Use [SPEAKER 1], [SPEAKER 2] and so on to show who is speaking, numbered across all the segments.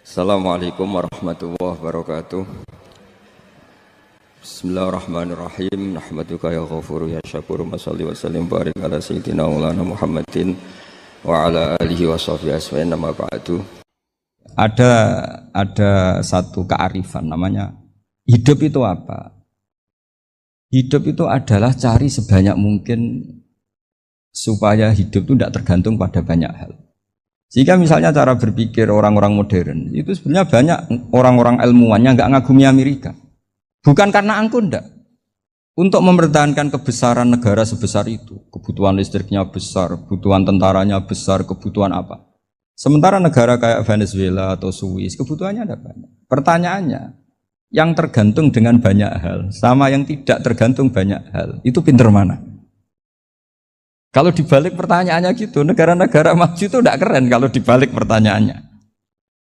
[SPEAKER 1] Assalamualaikum warahmatullahi wabarakatuh. Bismillahirrahmanirrahim. Nahmaduka ya ghafuru ya syakuru. Mashalli wa sallim barik ala sayyidina maulana Muhammadin wa ala alihi wa sahbihi asma'in. Nama ba'du. Ada satu kearifan namanya hidup itu apa? Hidup itu adalah cari sebanyak mungkin supaya hidup itu tidak tergantung pada banyak hal. Jika misalnya cara berpikir orang-orang modern itu sebenarnya banyak orang-orang ilmuwan yang nggak ngagumi Amerika, bukan karena angkuh ndak. Untuk mempertahankan kebesaran negara sebesar itu, kebutuhan listriknya besar, kebutuhan tentaranya besar, kebutuhan apa? Sementara negara kayak Venezuela atau Swiss kebutuhannya ada banyak. Pertanyaannya, yang tergantung dengan banyak hal sama yang tidak tergantung banyak hal itu pinter mana? Kalau dibalik pertanyaannya gitu, negara-negara maju itu tidak keren kalau dibalik pertanyaannya.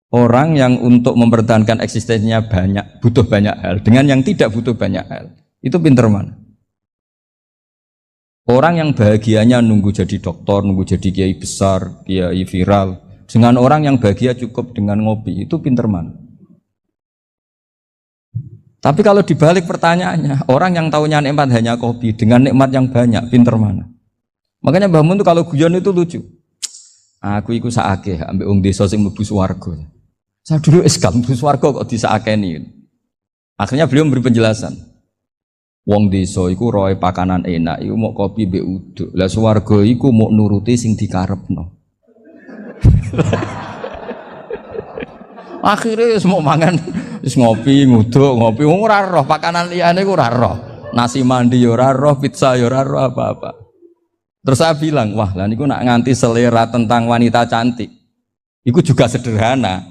[SPEAKER 1] Orang yang untuk mempertahankan eksistensinya banyak, butuh banyak hal, dengan yang tidak butuh banyak hal, itu pinter mana? Orang yang bahagianya nunggu jadi dokter, nunggu jadi kiai besar, kiai viral, dengan orang yang bahagia cukup dengan ngopi, itu pinter mana? Tapi kalau dibalik pertanyaannya, orang yang tahunya nikmat hanya kopi, dengan nikmat yang banyak, pinter mana? Makanya Mbah Mun tuh kalau guyon itu lucu. Aku iku sakake ambek wong desa sing mlebu swarga. Saya dulu eskal mlebu swarga kok disakeni. Akhirnya beliau memberi penjelasan. Wong desa iku roe pakanan enak iku mau kopi mbek uduk. Lah swarga iku mau nuruti sing dikarepno. Akhirnya wis mau mangan wis ngopi, nguduk, ngopi wong ora roh pakanan liyane iku ora roh. Nasi mandi yo ora roh, pizza yo ora roh apa-apa. Terus saya bilang, wah lah niku nak nganti selera tentang wanita cantik. Iku juga sederhana.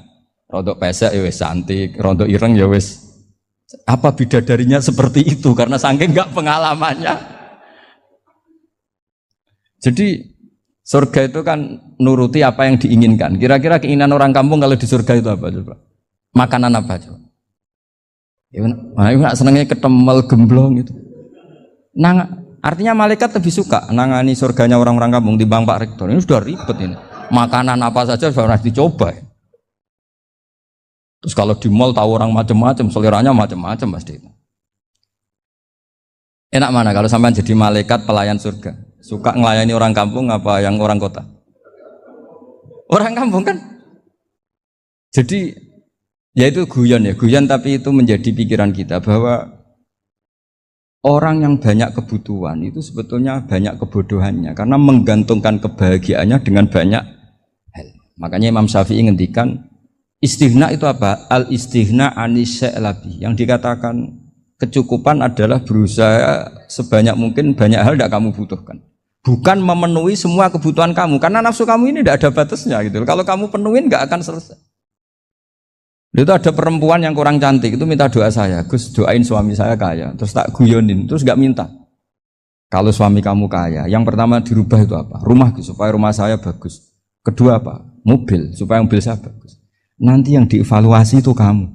[SPEAKER 1] Rontok pesek ya wis cantik, rontok ireng ya wis. Apa bidadarinya seperti itu karena saking enggak pengalamannya. Jadi surga itu kan nuruti apa yang diinginkan. Kira-kira keinginan orang kampung kalau di surga itu apa coba? Makanan apa coba? Nah, iku nak senengnya ketemel gemblong gitu. Artinya malaikat lebih suka nangani surganya orang-orang kampung di Bang Pak Rektor. Ini sudah ribet ini. Makanan apa saja sudah pernah dicoba. Terus kalau di mall tahu orang macam-macam, seleranya macam-macam pasti. Enak mana kalau sampai jadi malaikat pelayan surga? Suka ngelayani orang kampung apa yang orang kota? Orang kampung kan. Jadi ya itu guyon tapi itu menjadi pikiran kita bahwa orang yang banyak kebutuhan itu sebetulnya banyak kebodohannya karena menggantungkan kebahagiaannya dengan banyak hal. Makanya Imam Syafi'i ngendikan istighna itu apa? Al istighna anisya'i. Yang dikatakan kecukupan adalah berusaha sebanyak mungkin banyak hal tidak kamu butuhkan. Bukan memenuhi semua kebutuhan kamu karena nafsu kamu ini tidak ada batasnya gitu. Kalau kamu penuhin nggak akan selesai. Itu ada perempuan yang kurang cantik itu minta doa saya, Gus doain suami saya kaya, terus tak guyonin, terus nggak minta. Kalau suami kamu kaya, yang pertama dirubah itu apa? Rumah supaya rumah saya bagus. Kedua apa? Mobil supaya mobil saya bagus. Nanti yang dievaluasi itu kamu.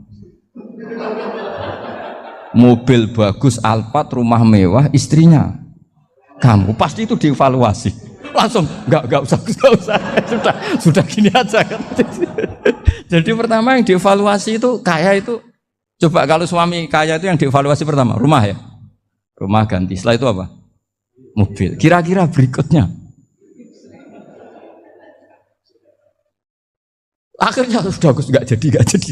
[SPEAKER 1] Mobil bagus, Alphard, rumah mewah, istrinya kamu pasti itu dievaluasi. Langsung nggak usah sudah gini aja kan. Jadi pertama yang dievaluasi itu kaya itu coba kalau suami kaya itu yang dievaluasi pertama rumah ya, rumah ganti. Setelah itu apa? Mobil. Kira-kira berikutnya akhirnya sudah nggak jadi.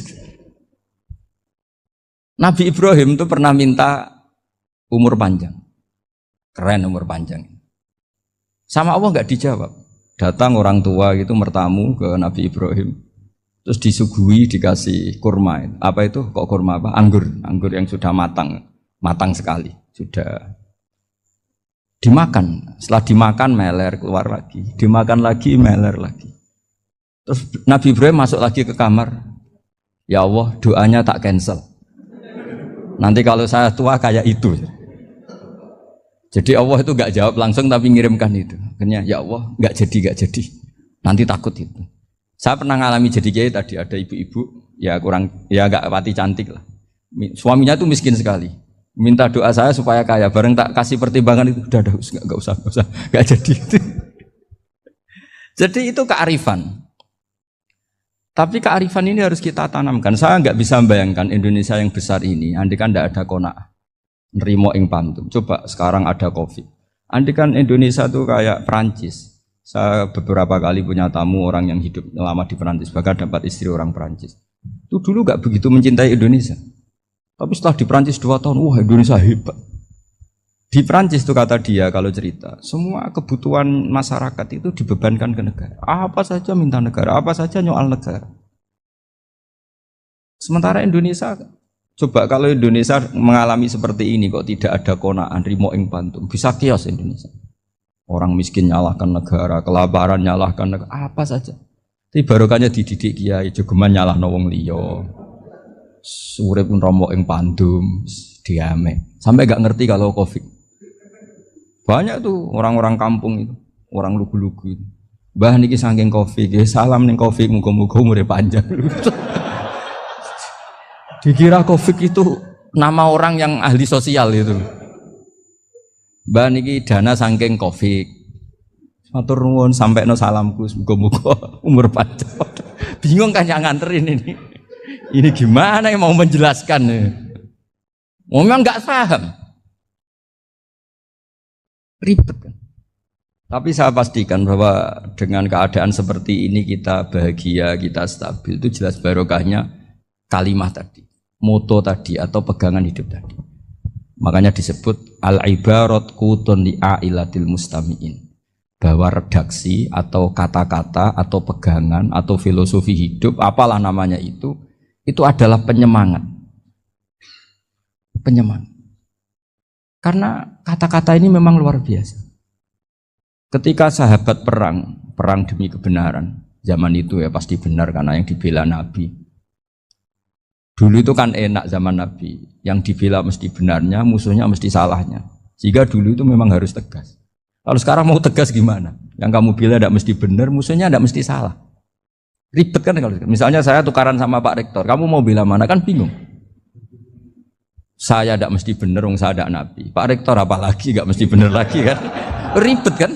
[SPEAKER 1] Nabi Ibrahim itu pernah minta umur panjang, keren umur panjang. Sama Allah nggak dijawab. Datang orang tua gitu mertamu ke Nabi Ibrahim. Terus disuguhi dikasih kurma. Apa itu? Kok kurma apa? Anggur yang sudah matang sekali. Sudah dimakan. Setelah dimakan meler keluar lagi. Dimakan lagi meler lagi. Terus Nabi Ibrahim masuk lagi ke kamar. Ya Allah, doanya tak cancel. Nanti kalau saya tua kayak itu. Jadi Allah itu gak jawab langsung tapi ngirimkan itu. Akhirnya ya Allah gak jadi. Nanti takut itu. Saya pernah ngalami jadi kiai tadi ada ibu-ibu ya gak pati cantik lah. Suaminya itu miskin sekali. Minta doa saya supaya kaya. Bareng tak kasih pertimbangan itu udah gak usah gak jadi. Jadi itu kearifan. Tapi kearifan ini harus kita tanamkan. Saya nggak bisa membayangkan Indonesia yang besar ini, andai kan tidak ada qanaah, nerimo ing pantum. Coba sekarang ada Covid. Andai kan Indonesia tuh kayak Perancis. Saya beberapa kali punya tamu orang yang hidup lama di Perancis, bahkan dapat istri orang Perancis. Itu dulu nggak begitu mencintai Indonesia. Tapi setelah di Perancis 2 tahun, wah Indonesia hebat. Di Perancis itu kata dia kalau cerita, semua kebutuhan masyarakat itu dibebankan ke negara. Apa saja minta negara, apa saja nyoal negara. Sementara Indonesia, coba kalau Indonesia mengalami seperti ini kok tidak ada qanaah rimo ing pantum, bisa kios Indonesia. Orang miskin nyalahkan negara, kelaparan nyalahkan negara, apa saja. Tapi barokahnya dididik kiai, jogeman nyalahno wong liya. Urip romo ing pandum, diame. Sampai gak ngerti kalau Covid. Banyak tuh orang-orang kampung itu, orang lugu-lugu itu. Mbah niki saking Covid, salam ning Covid, muga-muga umure panjang. Dikira Covid itu nama orang yang ahli sosial itu. Mbah niki dana saking Covid. Matur nuwun sampekno salamku, muga-muga umur panjang. Bingung kan yang nganterin ini. Ini gimana yang mau menjelaskan? Memang nggak paham. Ribet kan. Tapi saya pastikan bahwa dengan keadaan seperti ini kita bahagia, kita stabil, itu jelas barokahnya kalimat tadi, moto tadi atau pegangan hidup tadi. Makanya disebut al-ibarat qutun li'ailatil mustami'in, bahwa redaksi atau kata-kata atau pegangan atau filosofi hidup, apalah namanya itu adalah penyemangat. Penyemangat. Karena kata-kata ini memang luar biasa. Ketika sahabat perang demi kebenaran, zaman itu ya pasti benar karena yang dibela Nabi. Dulu itu kan enak zaman Nabi, yang dibela mesti benarnya, musuhnya mesti salahnya. Sehingga dulu itu memang harus tegas. Kalau sekarang mau tegas gimana? Yang kamu bela tidak mesti benar, musuhnya tidak mesti salah. Ribet kan kalau misalnya saya tukaran sama Pak Rektor, kamu mau bela mana kan bingung. Saya tidak mesti benar, saya tidak Nabi. Pak Rektor apalagi nggak mesti benar lagi kan? Ribet kan?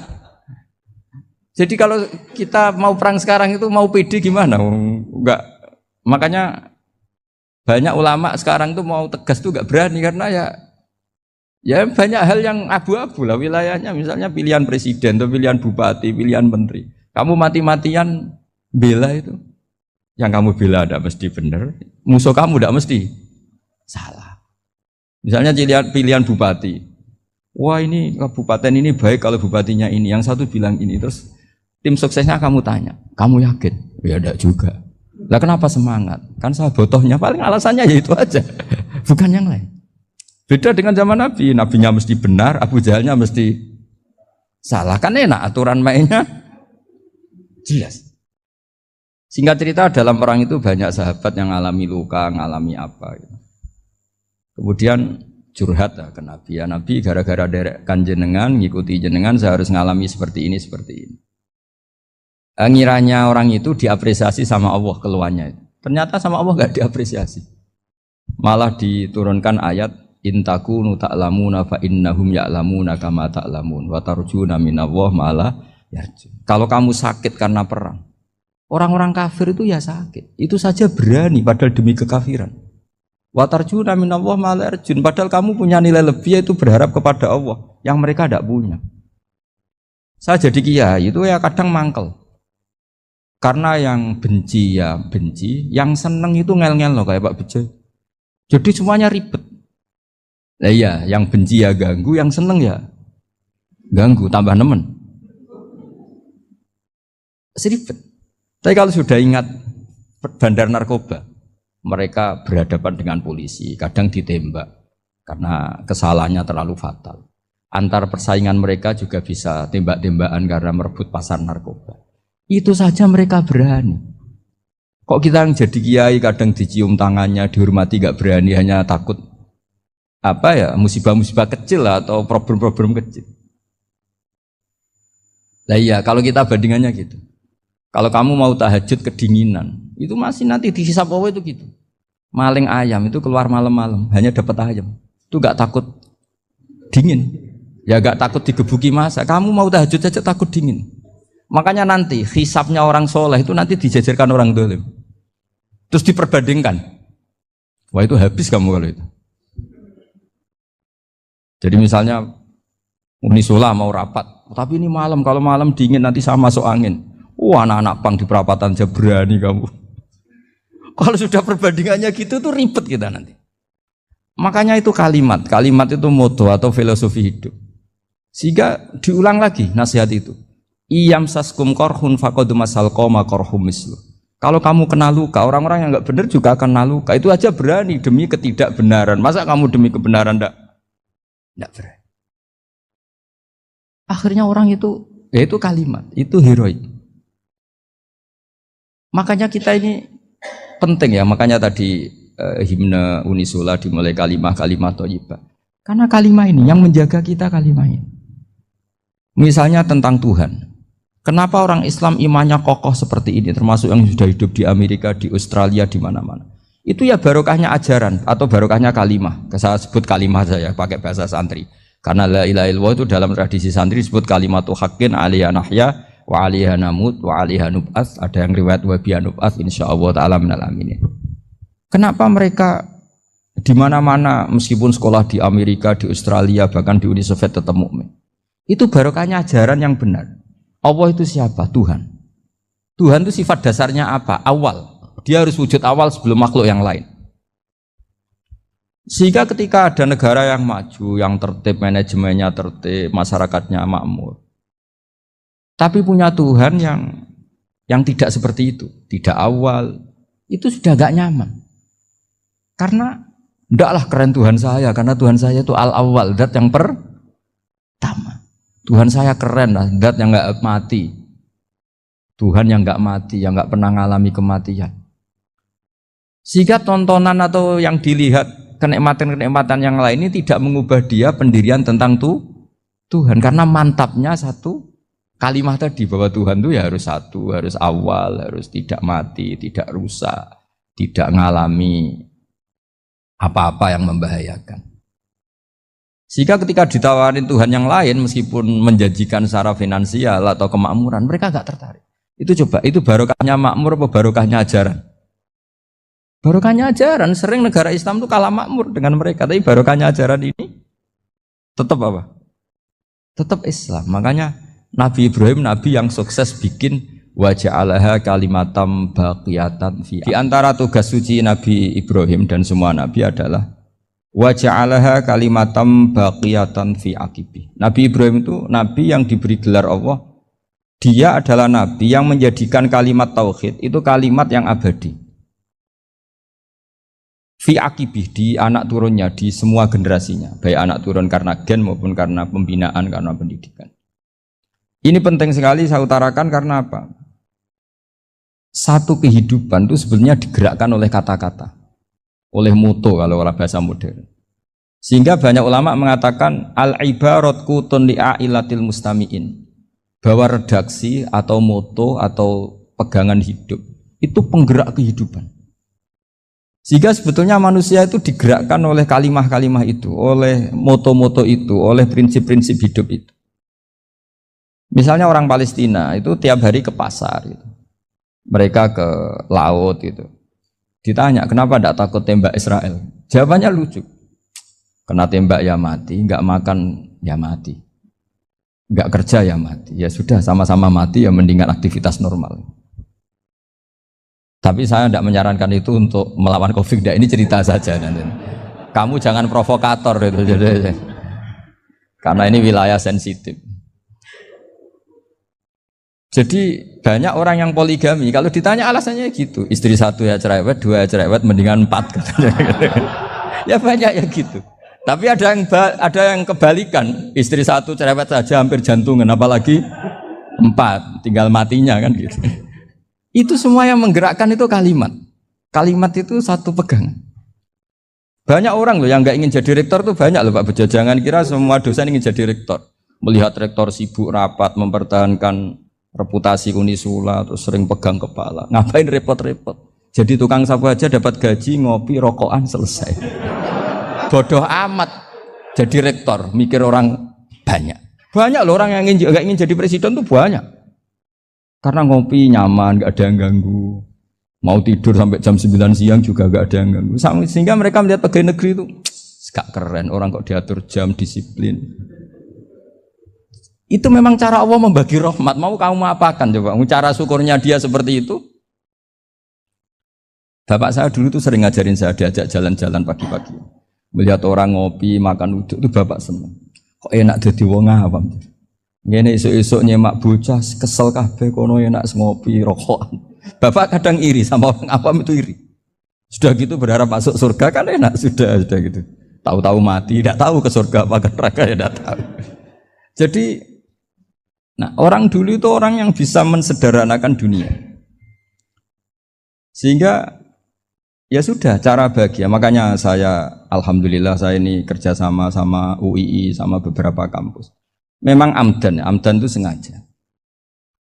[SPEAKER 1] Jadi kalau kita mau perang sekarang itu mau pede gimana? Enggak. Makanya banyak ulama sekarang tuh mau tegas tuh nggak berani karena ya banyak hal yang abu-abu lah wilayahnya. Misalnya pilihan presiden atau pilihan bupati, pilihan menteri. Kamu mati-matian bela itu, yang kamu bela tidak mesti benar, musuh kamu tidak mesti salah. Misalnya pilihan bupati, wah ini kabupaten ini baik kalau bupatinya ini, yang satu bilang ini, terus tim suksesnya kamu tanya, kamu yakin? Ya tidak juga. Lah kenapa semangat? Kan saya botohnya, paling alasannya ya itu aja, bukan yang lain. Beda dengan zaman Nabi, Nabinya mesti benar, Abu Jahalnya mesti salah, kan enak aturan mainnya jelas. Singkat cerita dalam perang itu banyak sahabat yang ngalami luka, ngalami apa gitu. Kemudian curhat ke Nabi, ya Nabi gara-gara derekkan jenengan, ngikuti jenengan saya harus ngalami seperti ini, seperti ini. Ngiranya orang itu diapresiasi sama Allah keluarnya. Ternyata sama Allah gak diapresiasi. Malah diturunkan ayat intakunu ta'lamuna fa innahum ya'lamuna kama ta'lamun wa tarjuna minallah ma'ala yarju. Kalau kamu sakit karena perang, orang-orang kafir itu ya sakit. Itu saja berani padahal demi kekafiran. Wa tarjuna minallah ma'ala yarjun. Padahal kamu punya nilai lebih yaitu berharap kepada Allah yang mereka tidak punya. Saya jadi kiai itu ya kadang mangkel. Karena yang benci ya benci, yang seneng itu ngel-ngel loh kayak Pak Bejo. Jadi semuanya ribet. Nah iya, yang benci ya ganggu, yang seneng ya ganggu, tambah nemen. Seribet. Tapi kalau sudah ingat bandar narkoba, mereka berhadapan dengan polisi, kadang ditembak karena kesalahannya terlalu fatal. Antar persaingan mereka juga bisa tembak-tembakan karena merebut pasar narkoba. Itu saja mereka berani. Kok kita yang jadi kiai kadang dicium tangannya, dihormati gak berani, hanya takut apa ya, musibah-musibah kecil lah, atau problem-problem kecil. Nah iya, kalau kita bandingannya gitu. Kalau kamu mau tahajud kedinginan, itu masih nanti dihisab Allah itu gitu. Maling ayam itu keluar malam-malam, hanya dapat ayam. Itu gak takut dingin. Ya gak takut digebuki masa. Kamu mau tahajud saja takut dingin. Makanya nanti hisabnya orang soleh itu nanti dijajarkan orang dolim. Terus diperbandingkan. Wah itu habis kamu kalau itu. Jadi misalnya Unisula mau rapat, tapi ini malam, kalau malam dingin nanti saya masuk angin. Wah anak-anak pang di perapatan aja berani kamu. Kalau sudah perbandingannya gitu tuh ribet kita nanti. Makanya itu kalimat itu moto atau filosofi hidup. Sehingga diulang lagi nasihat itu. Iyam saskum korhun faqad masal qoma korhum mislu. Kalau kamu kena luka, orang-orang yang enggak benar juga akan kena luka. Itu aja berani demi ketidakbenaran. Masa kamu demi kebenaran enggak berani? Akhirnya orang itu, ya itu kalimat, itu heroik. Makanya kita ini penting ya, makanya tadi himne Unisula dimulai kalimah thayyibah. Karena kalimah ini yang menjaga kita kalimah ini. Misalnya tentang Tuhan. Kenapa orang Islam imannya kokoh seperti ini, termasuk yang sudah hidup di Amerika, di Australia, di mana-mana. Itu ya barokahnya ajaran atau barokahnya kalimah. Saya sebut kalimah saja pakai bahasa santri. Karena la ilaha illallah itu dalam tradisi santri disebut kalimatu haqqin alaiha nahya wa alaiha namut wa alaiha nub'ats. Ada yang riwayat wa biha nub'ats insyaallah taala minal aminin. Kenapa mereka di mana-mana meskipun sekolah di Amerika, di Australia, bahkan di Uni Soviet tetap mukmin? Itu barokahnya ajaran yang benar. Allah itu siapa? Tuhan. Tuhan itu sifat dasarnya apa? Awal. Dia harus wujud awal sebelum makhluk yang lain. Sehingga ketika ada negara yang maju, yang tertib, manajemennya tertib, masyarakatnya makmur, tapi punya Tuhan yang tidak seperti itu, tidak awal, itu sudah gak nyaman. Karena ndaklah keren Tuhan saya, karena Tuhan saya itu al-awwal, zat yang pertama. Tuhan saya keren lah, zat yang gak mati. Tuhan yang gak mati, yang gak pernah mengalami kematian. Sehingga tontonan atau yang dilihat kenikmatan-kenikmatan yang lain ini tidak mengubah dia pendirian tentang Tuhan. Karena mantapnya satu kalimat tadi bahwa Tuhan itu ya harus satu, harus awal, harus tidak mati, tidak rusak, tidak mengalami apa-apa yang membahayakan. Sehingga ketika ditawarin Tuhan yang lain meskipun menjanjikan secara finansial atau kemakmuran, mereka gak tertarik. Itu coba, itu barokahnya makmur apa barokahnya ajaran? Barokahnya ajaran. Sering negara Islam itu kalah makmur dengan mereka, tapi barokahnya ajaran ini tetap apa? Tetap Islam. Makanya Nabi Ibrahim, Nabi yang sukses bikin wa ja'alaha kalimatam baqiyatan fi. Di antara tugas suci Nabi Ibrahim dan semua Nabi adalah wa ja'alaha kalimatam baqiyatan fi aqibi. Nabi Ibrahim itu Nabi yang diberi gelar Allah. Dia adalah Nabi yang menjadikan kalimat tauhid itu kalimat yang abadi. Fi akibih, di anak turunnya, di semua generasinya, baik anak turun karena gen maupun karena pembinaan, karena pendidikan. Ini penting sekali saya utarakan karena apa? Satu kehidupan itu sebenarnya digerakkan oleh kata-kata, oleh moto kalau orang bahasa modern. Sehingga banyak ulama mengatakan al-ibarat kutun li'ailatil mustami'in, bahwa redaksi atau moto atau pegangan hidup itu penggerak kehidupan. Sehingga sebetulnya manusia itu digerakkan oleh kalimah-kalimah itu, oleh moto-moto itu, oleh prinsip-prinsip hidup itu. Misalnya orang Palestina itu tiap hari ke pasar gitu. Mereka ke laut gitu. Ditanya, kenapa tidak takut tembak Israel? Jawabannya lucu. Kena tembak ya mati, enggak makan ya mati. Enggak kerja ya mati. Ya sudah, sama-sama mati ya mendingan aktivitas normal. Tapi saya tidak menyarankan itu untuk melawan COVID. Ini cerita saja nanti. Kamu jangan provokator itu, karena ini wilayah sensitif. Jadi banyak orang yang poligami. Kalau ditanya alasannya gitu, istri satu ya cerewet, dua ya cerewet, mendingan 4 katanya. Ya banyak ya gitu. Tapi ada yang kebalikan, istri satu cerewet saja hampir jantungan, apalagi 4, tinggal matinya kan gitu. Itu semua yang menggerakkan itu kalimat. Kalimat itu satu pegangan. Banyak orang loh yang nggak ingin jadi rektor tuh banyak loh Pak Bejo. Jangan kira semua dosen ingin jadi rektor. Melihat rektor sibuk rapat mempertahankan reputasi Unisula terus sering pegang kepala. Ngapain repot-repot? Jadi tukang sapu aja dapat gaji, ngopi, rokokan selesai. Bodoh amat jadi rektor, mikir orang banyak. Banyak loh orang yang nggak ingin jadi presiden tuh banyak. Karena ngopi nyaman, gak ada yang ganggu. Mau tidur sampai jam 9 siang juga gak ada yang ganggu. Sehingga mereka melihat pegawai negeri itu gak keren, orang kok diatur jam, disiplin. Itu memang cara Allah membagi rahmat. Mau kamu apakan coba? Cara syukurnya dia seperti itu. Bapak saya dulu tuh sering ngajarin saya, diajak jalan-jalan pagi-pagi. Melihat orang ngopi, makan uduk itu bapak seneng. Kok enak jadi wong awam. Ngene esuk-esuk nyemak bocah kesel kabeh kono enak ngopi rokokan. Bapak kadang iri sama orang awam itu iri. Sudah gitu berharap masuk surga kan enak sudah gitu. Tahu-tahu mati, tidak tahu ke surga apa ke neraka ya tidak tahu. Jadi nah, orang dulu itu orang yang bisa mensederhanakan dunia. Sehingga ya sudah cara bahagia. Makanya saya alhamdulillah saya ini kerjasama sama UII sama beberapa kampus. Memang amdan itu sengaja.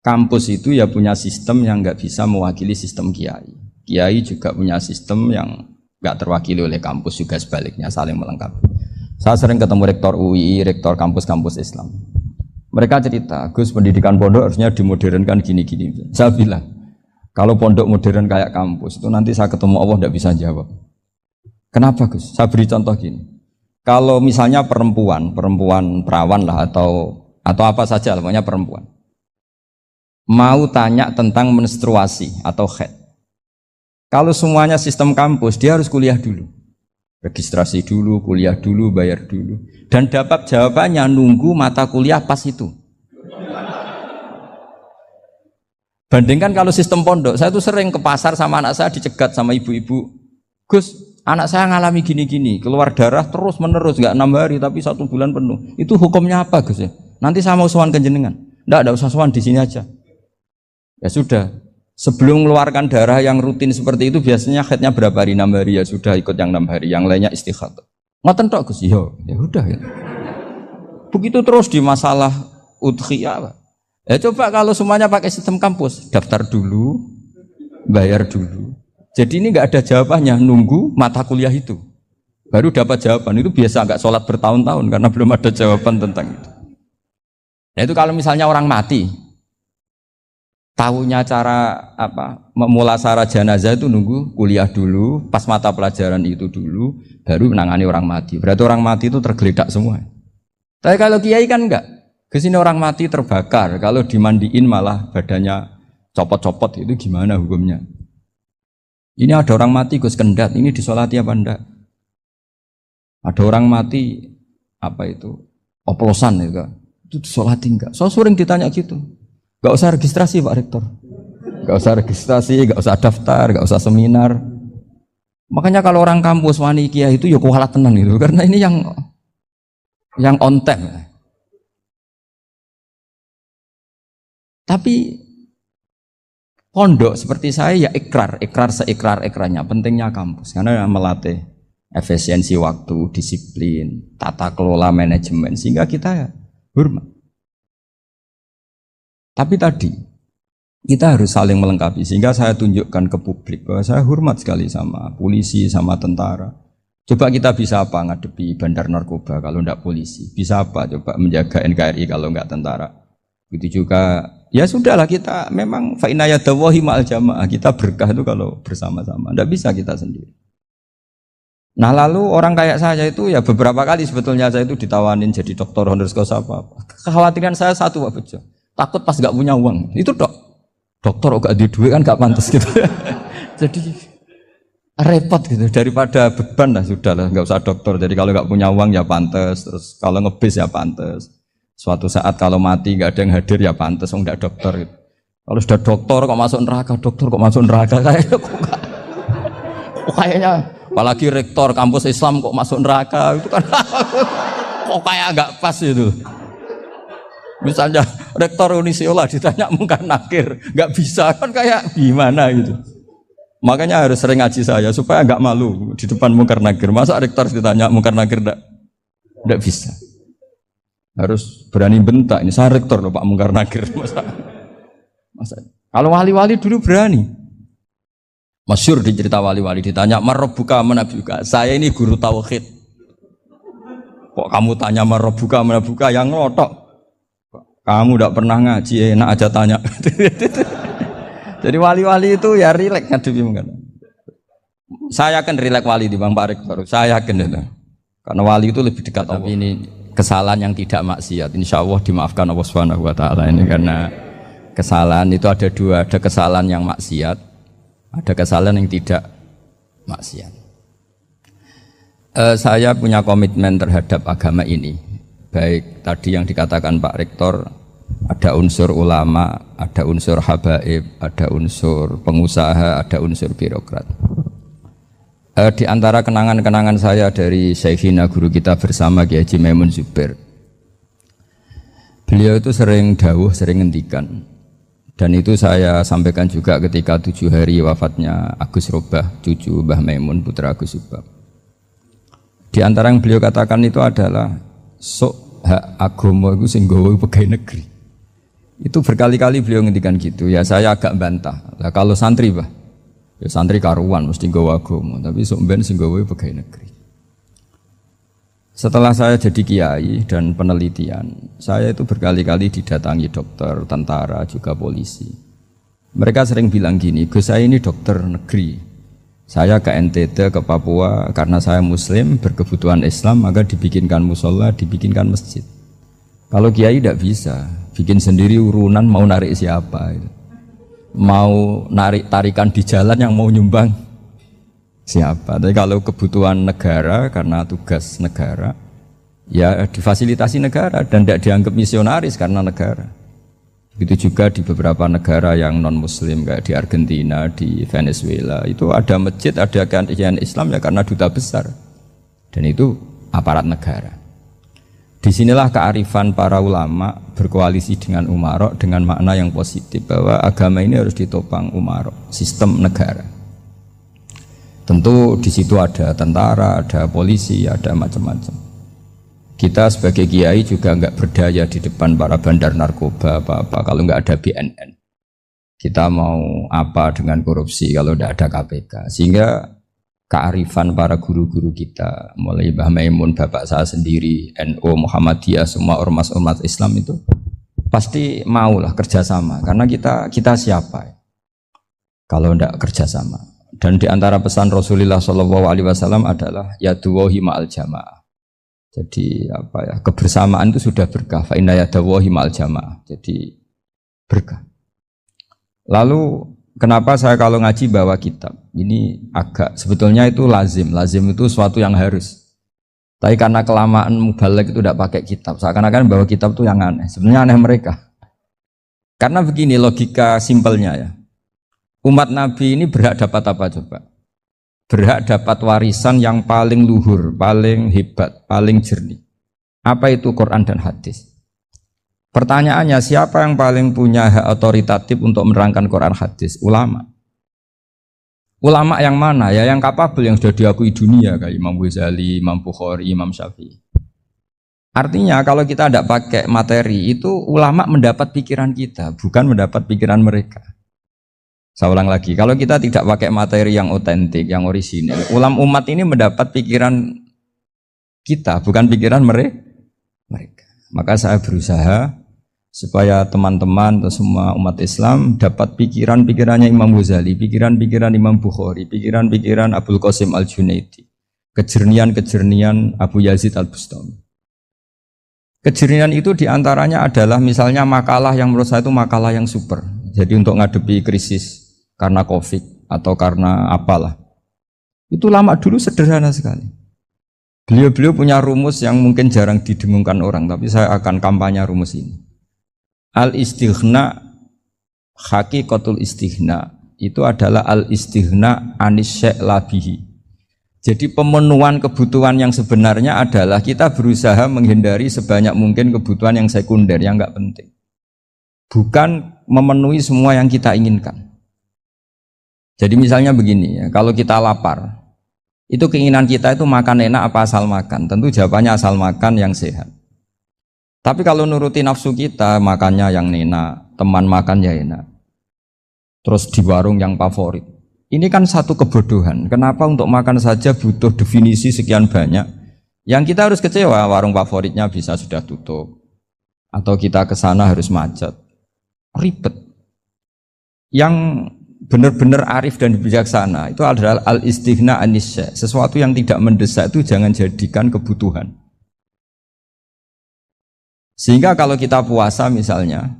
[SPEAKER 1] Kampus itu ya punya sistem yang nggak bisa mewakili sistem kiai. Kiai juga punya sistem yang nggak terwakili oleh kampus, juga sebaliknya saling melengkapi. Saya sering ketemu rektor UII, rektor kampus-kampus Islam. Mereka cerita, Gus pendidikan pondok harusnya dimodernkan gini-gini. Saya bilang, kalau pondok modern kayak kampus itu nanti saya ketemu Allah tidak bisa jawab. Kenapa Gus? Saya beri contoh gini. Kalau misalnya perempuan perawan lah atau apa saja, pokoknya perempuan, mau tanya tentang menstruasi atau haid. Kalau semuanya sistem kampus, dia harus kuliah dulu. Registrasi dulu, kuliah dulu, bayar dulu. Dan dapat jawabannya nunggu mata kuliah pas itu. Bandingkan kalau sistem pondok, saya tuh sering ke pasar sama anak saya dicegat sama ibu-ibu. Gus, anak saya ngalami gini-gini, keluar darah terus menerus, nggak 6 hari tapi 1 bulan penuh. Itu hukumnya apa Gus ya? Nanti saya mau sowan ke jenengan. Nggak usah sowan, di sini aja. Ya sudah. Sebelum mengeluarkan darah yang rutin seperti itu biasanya haidnya berapa hari? 6 hari ya sudah ikut yang 6 hari, yang lainnya istighatsah. Ngoten tok Gus, ya udah ya. Begitu terus di masalah udhiyah. Ya coba kalau semuanya pakai sistem kampus, daftar dulu, bayar dulu. Jadi ini nggak ada jawabannya, nunggu mata kuliah itu. Baru dapat jawaban, itu biasa nggak sholat bertahun-tahun karena belum ada jawaban tentang itu. Nah itu kalau misalnya orang mati, tahunya cara memulasara jenazah itu nunggu kuliah dulu, pas mata pelajaran itu dulu, baru menangani orang mati. Berarti orang mati itu tergeledak semua. Tapi kalau kiai kan enggak. Kesini orang mati terbakar, kalau dimandiin malah badannya copot-copot, itu gimana hukumnya? Ini ada orang mati Gus Kendat, ini disolati apa enggak? Ada orang mati oplosan itu disolati enggak? So sering ditanya gitu. Gak usah registrasi Pak Rektor, gak usah registrasi, gak usah daftar, gak usah seminar. Makanya kalau orang kampus wani kiai itu ya kualat tenan itu, karena ini yang on time. Tapi pondok seperti saya ya ikrar seikrar-ikrarnya pentingnya kampus karena melatih efisiensi waktu, disiplin, tata kelola manajemen sehingga kita ya hormat. Tapi tadi kita harus saling melengkapi sehingga saya tunjukkan ke publik bahwa saya hormat sekali sama polisi, sama tentara. Coba kita bisa apa ngadepi bandar narkoba kalau enggak polisi? Bisa apa coba menjaga NKRI kalau enggak tentara? Begitu juga ya sudahlah kita memang fa inna yadallahi ma'al jamaah, kita berkah itu kalau bersama-sama, enggak bisa kita sendiri. Nah lalu orang kayak saya itu ya beberapa kali sebetulnya saya itu ditawanin jadi dokter honoris causa apa. Kekhawatiran saya satu Pak Bejo, takut pas enggak punya uang. Itu dokter kok gak di duit kan gak pantas gitu. Jadi repot gitu, daripada beban lah sudahlah enggak usah dokter. Jadi kalau enggak punya uang ya pantas, terus kalau ngebis ya pantas. Suatu saat kalau mati nggak ada yang hadir ya pantas, enggak dokter gitu. Kalau sudah dokter kok masuk neraka, kayaknya apalagi rektor kampus Islam kok masuk neraka itu kan kok kayak agak pas itu. Misalnya rektor Unisiola ditanya mungkar nakir, nggak bisa kan kayak gimana gitu. Makanya harus sering ngaji saya supaya nggak malu di depan mungkar nakir. Masa rektor ditanya mungkar nakir nggak bisa. Harus berani bentak, ini saya rektor loh Pak Mungkar Nakir. Masa. Kalau wali-wali dulu berani. Masyhur di cerita wali-wali ditanya marabbuka manabuka, saya ini guru tauhid. Kok kamu tanya marabbuka manabuka, yang ngelotok. Kamu tidak pernah ngaji, enak aja tanya. Jadi wali-wali itu ya rileks ngadepi mungkin. Saya akan rileks wali di Bang Pak Rektor. Saya yakin itu. Karena wali itu lebih dekat Allah. Tapi ini kesalahan yang tidak maksiat. Insya Allah dimaafkan Allah Subhanahu Wa Taala ini karena kesalahan itu ada dua. Ada kesalahan yang maksiat, ada kesalahan yang tidak maksiat. Saya punya komitmen terhadap agama ini. Baik tadi yang dikatakan Pak Rektor, ada unsur ulama, ada unsur habaib, ada unsur pengusaha, ada unsur birokrat. Di antara kenangan-kenangan saya dari Syekhina guru kita bersama Kiai Haji Maimun Zubair, beliau itu sering dawuh, sering ngendikan, dan itu saya sampaikan juga ketika 7 hari wafatnya Agus Robah, cucu Mbah Maimun, putra Agus Subah. Di antara yang beliau katakan itu adalah sok hak agama itu sing gawe pegawai negeri. Itu berkali-kali beliau ngendikan gitu. Ya saya agak bantah. Lah kalau santri, Bah, ya santri karuan mesti gawe agama, tapi sok ben sing gawe pegawai negeri. Setelah saya jadi kiai dan penelitian, saya itu berkali-kali didatangi dokter, tentara, juga polisi. Mereka sering bilang gini, Gus saya ini dokter negeri. Saya ke NTT, ke Papua, karena saya muslim, berkebutuhan Islam, maka dibikinkan musola, dibikinkan masjid. Kalau kiai tidak bisa, bikin sendiri urunan mau narik siapa. Mau narik tarikan di jalan yang mau nyumbang siapa. Tapi kalau kebutuhan negara, karena tugas negara, ya difasilitasi negara dan tidak dianggap misionaris karena negara. Begitu juga di beberapa negara yang non-muslim kayak di Argentina, di Venezuela, itu ada masjid, ada kajian Islam ya karena duta besar. Dan itu aparat negara. Disinilah kearifan para ulama berkoalisi dengan umarok dengan makna yang positif bahwa agama ini harus ditopang umarok, sistem negara. Tentu di situ ada tentara, ada polisi, ada macam-macam. Kita sebagai kiai juga enggak berdaya di depan para bandar narkoba apa-apa kalau enggak ada BNN. Kita mau apa dengan korupsi kalau enggak ada KPK. Sehingga kearifan para guru-guru kita, mulai Mbah Maimun, bapak saya sendiri, NU, Muhammadiyah, semua ormas-ormas Islam itu pasti maulah kerjasama. Karena kita siapa kalau enggak kerjasama. Dan di antara pesan Rasulullah SAW adalah yaduwahi ma'al jamaah. Jadi apa ya, kebersamaan itu sudah berkah. Fa inna yadallahi ma'al jamaah. Jadi berkah. Lalu kenapa saya kalau ngaji bawa kitab? Ini agak sebetulnya itu lazim. Lazim itu suatu yang harus. Tapi karena kelamaan mubalek itu tidak pakai kitab. Seakan-akan bawa kitab itu yang aneh. Sebenarnya aneh mereka. Karena begini logika simpelnya ya. Umat Nabi ini berhak dapat apa coba? Berhak dapat warisan yang paling luhur, paling hebat, paling jernih. Apa itu Quran dan hadis? Pertanyaannya, siapa yang paling punya hak otoritatif untuk menerangkan Quran hadis? Ulama. Ulama yang mana? Ya yang kapabel, yang sudah diakui dunia kayak Imam Ghazali, Imam Bukhari, Imam Syafi'i. Artinya kalau kita tidak pakai materi itu ulama mendapat pikiran kita, bukan mendapat pikiran mereka. Saya ulang lagi, kalau kita tidak pakai materi yang otentik, yang orisinil, umat ini mendapat pikiran kita, bukan pikiran mereka. Maka saya berusaha supaya teman-teman atau semua umat Islam dapat pikiran-pikirannya Imam Ghazali, pikiran-pikiran Imam Bukhari, pikiran-pikiran Abdul Qasim Al-Junaidi, kejernian-kejernian Abu Yazid Al-Bustami. Kejernian itu diantaranya adalah misalnya makalah yang menurut saya itu makalah yang super. Jadi untuk ngadepi krisis karena COVID atau karena apalah. Itu lama dulu sederhana sekali. Beliau punya rumus yang mungkin jarang didengungkan orang, tapi saya akan kampanye rumus ini. Al-istighna haqiqatul istighna itu adalah al-istighna anis syai' labihi. Jadi pemenuhan kebutuhan yang sebenarnya adalah kita berusaha menghindari sebanyak mungkin kebutuhan yang sekunder, yang enggak penting. Bukan memenuhi semua yang kita inginkan. Jadi misalnya begini ya, kalau kita lapar, itu keinginan kita itu makan enak apa asal makan? Tentu jawabannya asal makan yang sehat. Tapi kalau nuruti nafsu kita, makannya yang enak, teman makan ya enak. Terus di warung yang favorit. Ini kan satu kebodohan. Kenapa untuk makan saja butuh definisi sekian banyak? Yang kita harus kecewa, warung favoritnya bisa sudah tutup. Atau kita ke sana harus macet. Ribet. yang benar-benar arif dan bijaksana itu adalah al-istighna anisya. Sesuatu yang tidak mendesak itu jangan jadikan kebutuhan. Sehingga kalau kita puasa misalnya,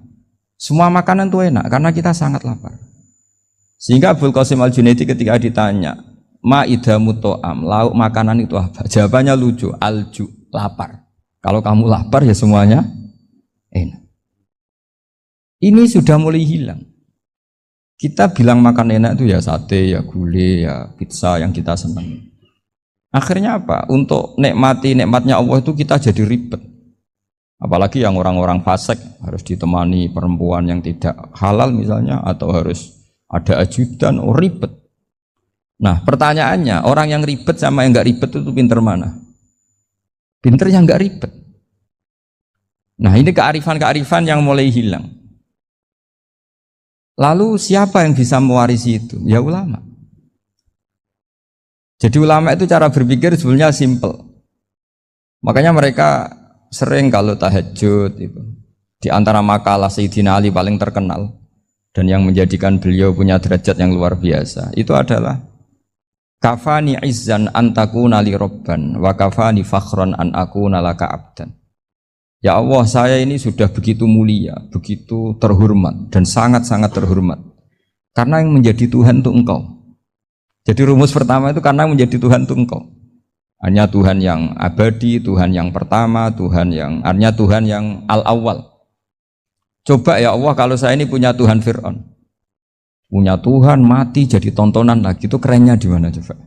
[SPEAKER 1] semua makanan itu enak karena kita sangat lapar. Sehingga Abul Qasim Al-Junaidi ketika ditanya, ma'idamu to'am, lauk makanan itu apa? Jawabannya lucu, alju, lapar. Kalau kamu lapar ya semuanya enak. Ini sudah mulai hilang. Kita bilang makan enak itu ya sate, ya gulai, ya pizza yang kita senang. Akhirnya apa? Untuk nikmati nikmatnya Allah itu kita jadi ribet. Apalagi yang orang-orang fasik harus ditemani perempuan yang tidak halal misalnya, atau harus ada ajudan, ribet. Nah pertanyaannya, orang yang ribet sama yang nggak ribet itu pinter mana? Pinter yang nggak ribet. Nah ini kearifan-kearifan yang mulai hilang. Lalu siapa yang bisa mewarisi itu? Ya ulama. Jadi ulama itu cara berpikir sebenarnya simple. Makanya mereka sering kalau tahajud itu, di antara makalah Sayyidina Ali paling terkenal dan yang menjadikan beliau punya derajat yang luar biasa itu adalah kafani izzan antakuna li robban wa kafani fakhron an akuna laka abdan. Ya Allah, saya ini sudah begitu mulia, begitu terhormat dan sangat-sangat terhormat karena yang menjadi Tuhan itu Engkau. Jadi rumus pertama itu karena menjadi Tuhan itu Engkau. Hanya Tuhan yang abadi, Tuhan yang pertama, hanya Tuhan yang al-awwal. Coba ya Allah, kalau saya ini punya Tuhan Fir'aun, punya Tuhan mati jadi tontonan lagi, itu kerennya di mana coba?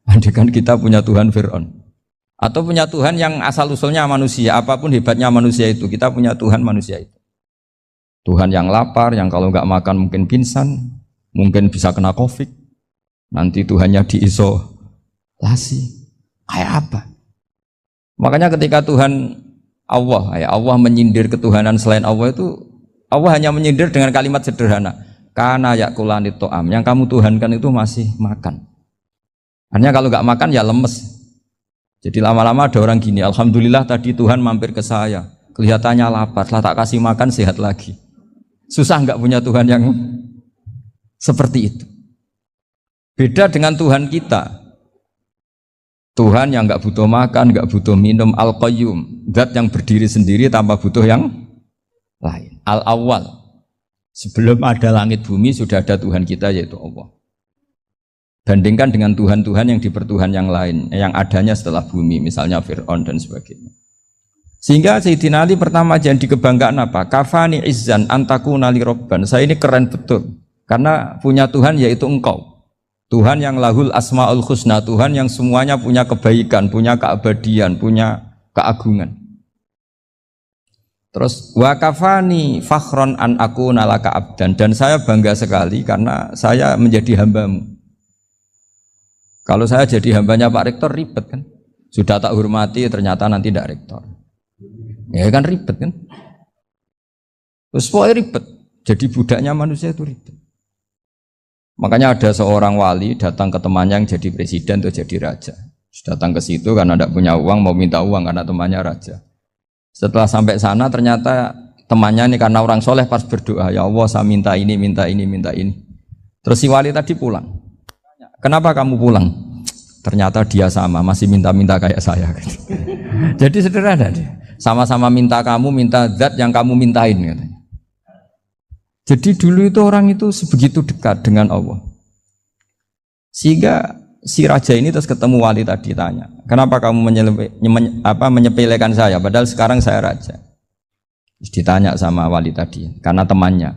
[SPEAKER 1] Andai kan kita punya Tuhan Fir'aun, atau punya Tuhan yang asal usulnya manusia, apapun hebatnya manusia itu, kita punya Tuhan manusia itu. Tuhan yang lapar, yang kalau nggak makan mungkin pingsan, mungkin bisa kena COVID, nanti Tuhannya diisolasi, kayak apa? Makanya ketika Tuhan Allah menyindir ketuhanan selain Allah itu, Allah hanya menyindir dengan kalimat sederhana, karena yakulani to'am, yang kamu tuhankan itu masih makan. Artinya kalau nggak makan ya lemes. Jadi lama-lama ada orang gini, alhamdulillah tadi Tuhan mampir ke saya, kelihatannya lapar, setelah tak kasih makan sehat lagi. Susah nggak punya Tuhan yang seperti itu. Beda dengan Tuhan kita, Tuhan yang nggak butuh makan, nggak butuh minum, al-qayyum, zat yang berdiri sendiri tanpa butuh yang lain, al-awwal. Sebelum ada langit bumi sudah ada Tuhan kita yaitu Allah. Bandingkan dengan Tuhan-Tuhan yang dipertuhan yang lain, yang adanya setelah bumi, misalnya Fir'aun dan sebagainya. Sehingga Sayyidina Ali pertama jadi kebanggaan apa? Kafani izzan antakuna li robban. Saya ini keren betul, karena punya Tuhan yaitu Engkau. Tuhan yang lahul asma'ul husna, Tuhan yang semuanya punya kebaikan, punya keabadian, punya keagungan. Terus wa kafani fakhron an akuna laka abdan, dan saya bangga sekali karena saya menjadi hambamu. Kalau saya jadi hambanya Pak Rektor ribet kan, sudah tak hormati ternyata nanti tidak rektor, ya kan ribet kan. Terus pokoknya ribet, jadi budaknya manusia itu ribet. Makanya ada seorang wali datang ke temannya yang jadi presiden atau jadi raja. Datang ke situ karena tidak punya uang, mau minta uang karena temannya raja. Setelah sampai sana ternyata temannya ini karena orang soleh pas berdoa, ya Allah saya minta ini, minta ini, minta ini. Terus si wali tadi pulang. Kenapa kamu pulang? Ternyata dia sama, masih minta-minta kayak saya. Jadi sederhana dia. Sama-sama minta kamu, minta zat yang kamu mintain. Katanya. Jadi dulu itu orang itu sebegitu dekat dengan Allah. Sehingga si raja ini terus ketemu wali tadi tanya, kenapa kamu menyepelekan saya? Padahal sekarang saya raja. Terus ditanya sama wali tadi, karena temannya.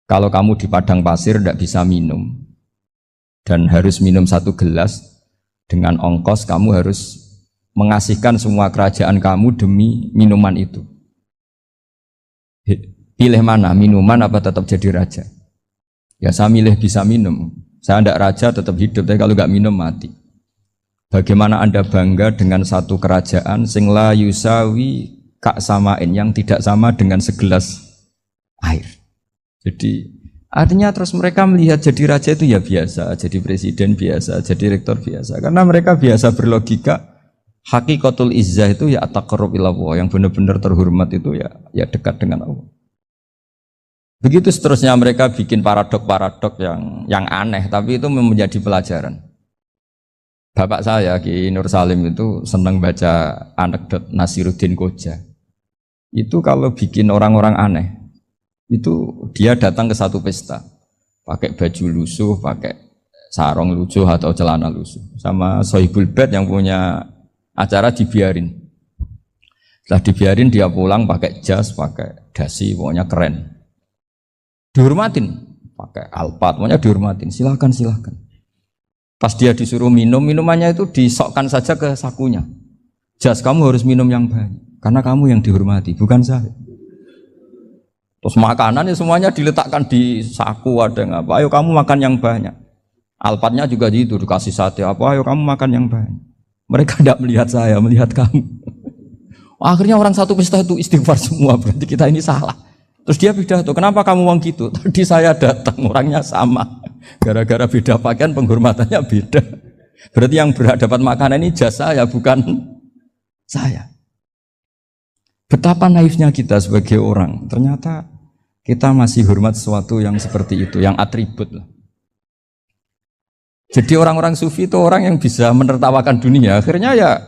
[SPEAKER 1] Kalau kamu di padang pasir tidak bisa minum, dan harus minum 1 gelas, dengan ongkos kamu harus mengasihkan semua kerajaan kamu demi minuman itu. Pilih mana, minuman apa tetap jadi raja? Ya saya milih bisa minum. Saya tidak raja tetap hidup, tapi kalau nggak minum mati. Bagaimana Anda bangga dengan satu kerajaan sing la yusawi kak samain, yang tidak sama dengan segelas air. Jadi artinya terus mereka melihat jadi raja itu ya biasa, jadi presiden biasa, jadi rektor biasa. Karena mereka biasa berlogika, hakikatul izzah itu ya at-taqarrub ila Allah, yang benar-benar terhormat itu ya dekat dengan Allah. Begitu seterusnya mereka bikin paradok-paradok yang aneh, tapi itu menjadi pelajaran. Bapak saya Ki Nur Salim itu senang baca anekdot Nasiruddin Koja. Itu kalau bikin orang-orang aneh, itu dia datang ke satu pesta, pakai baju lusuh, pakai sarung lusuh atau celana lusuh, sama Sohibul Bait yang punya acara dibiarin. Setelah dibiarin dia pulang pakai jas, pakai dasi, pokoknya keren. Dihormatin, pakai alpat, pokoknya dihormatin. Silakan. Pas dia disuruh minum, minumannya itu disokkan saja ke sakunya. Jas, kamu harus minum yang banyak, karena kamu yang dihormati, bukan saya. Terus makanan ya semuanya diletakkan di saku, ada yang apa? Ayo kamu makan yang banyak. Alpatnya juga gitu, dikasih sate apa? Ayo kamu makan yang banyak. Mereka tidak melihat saya, melihat kamu. Akhirnya orang satu pesta itu istighfar semua, berarti kita ini salah. Terus dia pidato, kenapa kamu uang gitu? Tadi saya datang, orangnya sama. Gara-gara beda pakaian, penghormatannya beda. Berarti yang berhak dapat makanan ini jasa ya, bukan saya. Betapa naifnya kita sebagai orang. Ternyata kita masih hormat sesuatu yang seperti itu, yang atribut lah. Jadi orang-orang sufi itu orang yang bisa menertawakan dunia. Akhirnya ya,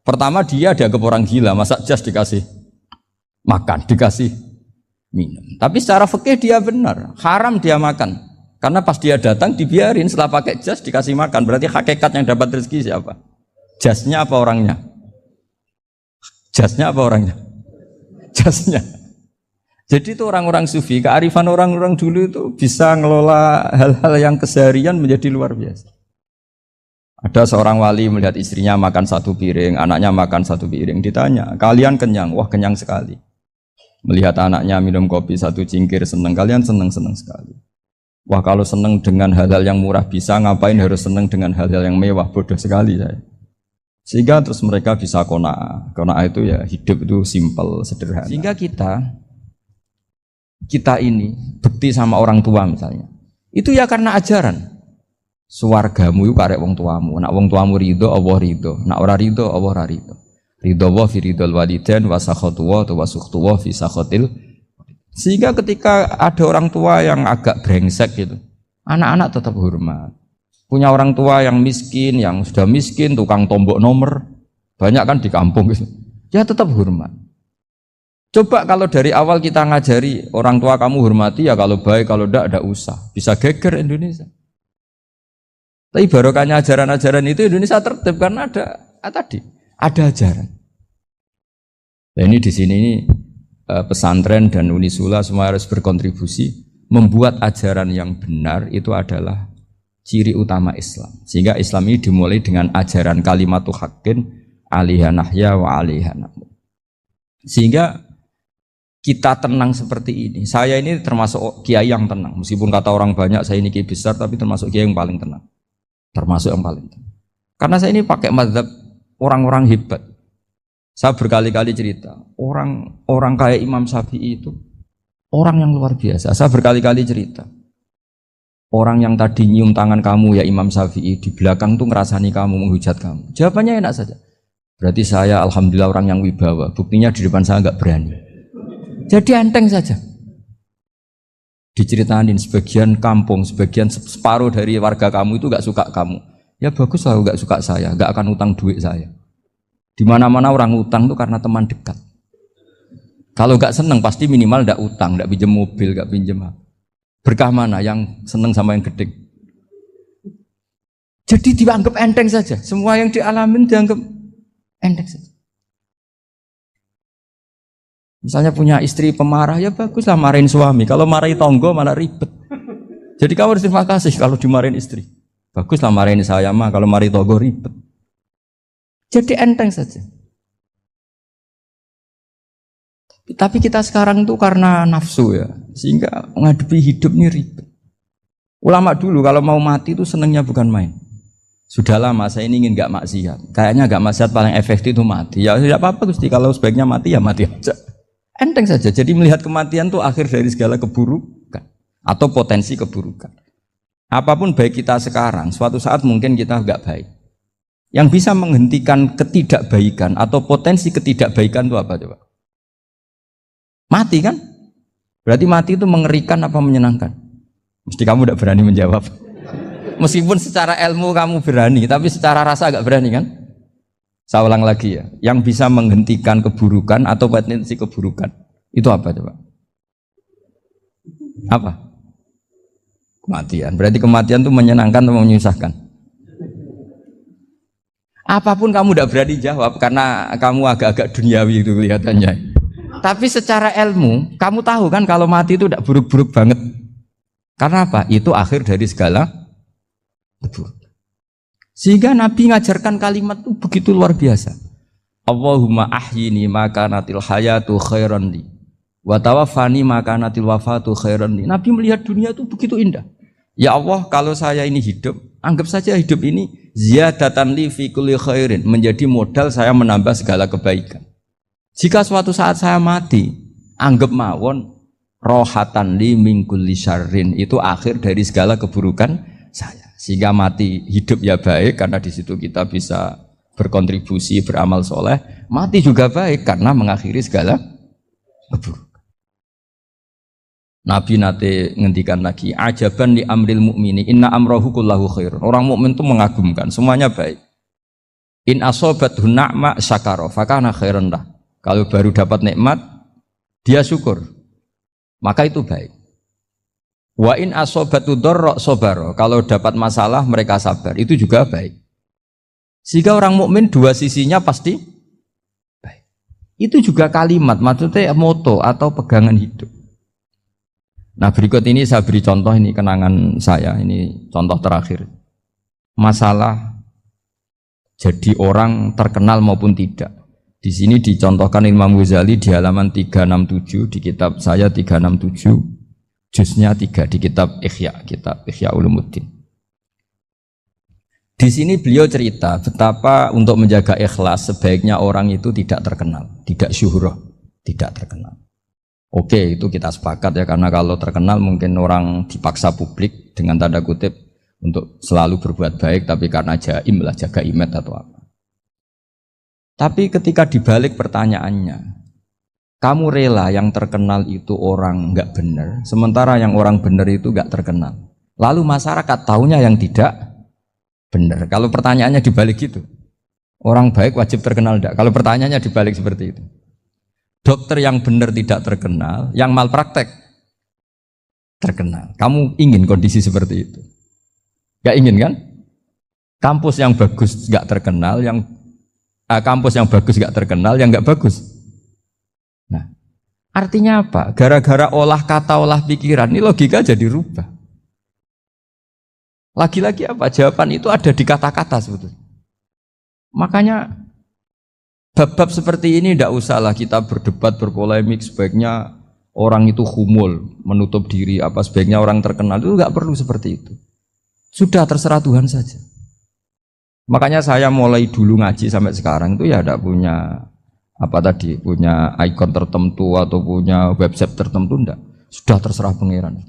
[SPEAKER 1] pertama dia dianggap orang gila, masa jas dikasih makan, dikasih minum. Tapi secara fikih dia benar, haram dia makan. Karena pas dia datang dibiarin, setelah pakai jas dikasih makan. Berarti hakikat yang dapat rezeki siapa? Jasnya apa orangnya? Jasnya apa orangnya? Jasnya. Jadi itu orang-orang sufi, kearifan orang-orang dulu itu bisa ngelola hal-hal yang keseharian menjadi luar biasa. Ada seorang wali melihat istrinya makan satu piring, anaknya makan satu piring. Ditanya, kalian kenyang? Wah, kenyang sekali. Melihat anaknya minum kopi satu cingkir, senang. Kalian senang-senang sekali. Wah, kalau senang dengan hal-hal yang murah bisa, ngapain harus senang dengan hal-hal yang mewah? Bodoh sekali saya. Sehingga terus mereka bisa qanaah. Qanaah itu ya hidup itu simpel, sederhana. Sehingga kita ini bekti sama orang tua misalnya. Itu ya karena ajaran. Suwargamu itu karek wong tuamu. Nak wong tuamu ridho, Allah ridho. Nak ora ridho, Allah ora ridho. Ridho wa fi ridhol walidain wa sakhatu wa sukhtu wa fi sakhatil. Sehingga ketika ada orang tua yang agak brengsek gitu, anak-anak tetap hormat. Punya orang tua yang miskin, yang sudah miskin, tukang tombok nomor, banyak kan di kampung gitu. Ya tetap hormat. Coba kalau dari awal kita ngajari orang tua kamu hormati ya, kalau baik, kalau enggak usah. Bisa geger Indonesia. Tapi barokahnya ajaran-ajaran itu Indonesia tertib karena ada ajaran. Nah ini di sini pesantren dan Unisula semua harus berkontribusi membuat ajaran yang benar itu adalah ciri utama Islam. Sehingga Islam ini dimulai dengan ajaran kalimatul haqqin alaiha nahya wa alaiha namut. Sehingga kita tenang seperti ini. Saya ini termasuk kiai yang tenang. Meskipun kata orang banyak saya ini kiai besar, tapi termasuk kiai yang paling tenang. Termasuk yang paling tenang. Karena saya ini pakai mazhab orang-orang hebat. Saya berkali-kali cerita, orang kayak Imam Syafi'i itu orang yang luar biasa. Saya berkali-kali cerita, orang yang tadi nyium tangan kamu ya Imam Syafi'i, di belakang tuh ngerasani kamu, menghujat kamu. Jawabannya enak saja. Berarti saya alhamdulillah orang yang wibawa. Buktinya di depan saya nggak berani. Jadi enteng saja. Diceritain sebagian kampung, sebagian separuh dari warga kamu itu nggak suka kamu. Ya bagus lah nggak suka saya, nggak akan utang duit saya. Di mana-mana orang utang itu karena teman dekat. Kalau nggak seneng pasti minimal nggak utang, nggak pinjam mobil, nggak pinjam. Berkah mana yang seneng sama yang gede? Jadi dianggap enteng saja. Semua yang dialamin dianggap enteng saja. Misalnya punya istri pemarah, ya baguslah marahin suami. Kalau marahin tonggo malah ribet. Jadi kamu harus terima kasih kalau dimarahin istri. Baguslah marahin saya mah, kalau marahin tonggo ribet. Jadi enteng saja. Tapi kita sekarang tuh karena nafsu ya, sehingga menghadapi hidup ini ribet. Ulama dulu kalau mau mati itu senengnya bukan main. Sudah lama saya ini ingin gak maksiat. Kayaknya gak maksiat paling efektif itu mati. Ya tidak apa-apa Gusti, kalau sebaiknya mati ya mati aja. Enteng saja. Jadi melihat kematian itu akhir dari segala keburukan atau potensi keburukan. Apapun baik kita sekarang, suatu saat mungkin kita enggak baik. Yang bisa menghentikan ketidakbaikan atau potensi ketidakbaikan itu apa coba? Mati kan? Berarti mati itu mengerikan apa menyenangkan? Mesti kamu tidak berani menjawab. Meskipun secara ilmu kamu berani, tapi secara rasa agak berani kan? Saya ulang lagi ya, yang bisa menghentikan keburukan atau potensi keburukan itu apa coba? Apa? Kematian. Berarti kematian itu menyenangkan atau menyusahkan? Apapun kamu tidak berani jawab karena kamu agak-agak duniawi itu kelihatannya. Tapi secara ilmu, kamu tahu kan kalau mati itu tidak buruk-buruk banget. Karena apa? Itu akhir dari segala buruk. Sehingga Nabi ngajarkan kalimat itu begitu luar biasa. Allahumma ahyini maka natil hayatu khairan li wa tawaffani maka natil wafatu khairan li. Nabi melihat dunia itu begitu indah. Ya Allah, kalau saya ini hidup, anggap saja hidup ini ziyadatan li fi kulli khairin, menjadi modal saya menambah segala kebaikan. Jika suatu saat saya mati, anggap mawon rohatan li min kulli syarrin, itu akhir dari segala keburukan saya. Sehingga mati hidup ya baik karena di situ kita bisa berkontribusi beramal soleh. Mati juga baik karena mengakhiri segala keburukan. Nabi nate ngendikan lagi, ajaban li amril mu'mini inna amrahu kullahu khair. Orang mukmin itu mengagumkan, semuanya baik. In asobathu na'ma syakara fakana khairan lah. Kalau baru dapat nikmat, dia syukur, maka itu baik. Wa in asobatu dharra sabara. Kalau dapat masalah mereka sabar, itu juga baik. Sehingga orang mukmin dua sisinya pasti baik. Itu juga kalimat, maksudnya moto atau pegangan hidup. Nah berikut ini saya beri contoh, ini kenangan saya, ini contoh terakhir. Masalah jadi orang terkenal maupun tidak. Di sini dicontohkan Imam Ghazali di halaman 367 di kitab saya 367, juznya 3 di kitab Ihya Ulumuddin. Di sini beliau cerita betapa untuk menjaga ikhlas sebaiknya orang itu tidak terkenal, tidak syuhrah, tidak terkenal. Oke, itu kita sepakat ya, karena kalau terkenal mungkin orang dipaksa publik dengan tanda kutip untuk selalu berbuat baik, tapi karena jaim lah, jaga image atau apa. Tapi ketika dibalik pertanyaannya, kamu rela yang terkenal itu orang nggak benar, sementara yang orang benar itu nggak terkenal. Lalu masyarakat taunya yang tidak benar. Kalau pertanyaannya dibalik gitu, orang baik wajib terkenal enggak? Kalau pertanyaannya dibalik seperti itu. Dokter yang benar tidak terkenal, yang malpraktek terkenal. Kamu ingin kondisi seperti itu? Gak ingin kan? Kampus yang bagus gak terkenal, kampus yang bagus gak terkenal, yang gak bagus. Nah, artinya apa? Gara-gara olah kata, olah pikiran, ini logika jadi rubah. Lagi-lagi apa? Jawaban itu ada di kata-kata sebetulnya. Makanya bab-bab seperti ini tidak usahlah kita berdebat, berpolemik. Sebaiknya orang itu humul, menutup diri, apa sebaiknya orang terkenal, itu nggak perlu seperti itu. Sudah terserah Tuhan saja. Makanya saya mulai dulu ngaji sampai sekarang itu ya tidak punya punya ikon tertentu atau punya website tertentu, enggak. Sudah terserah pangeran.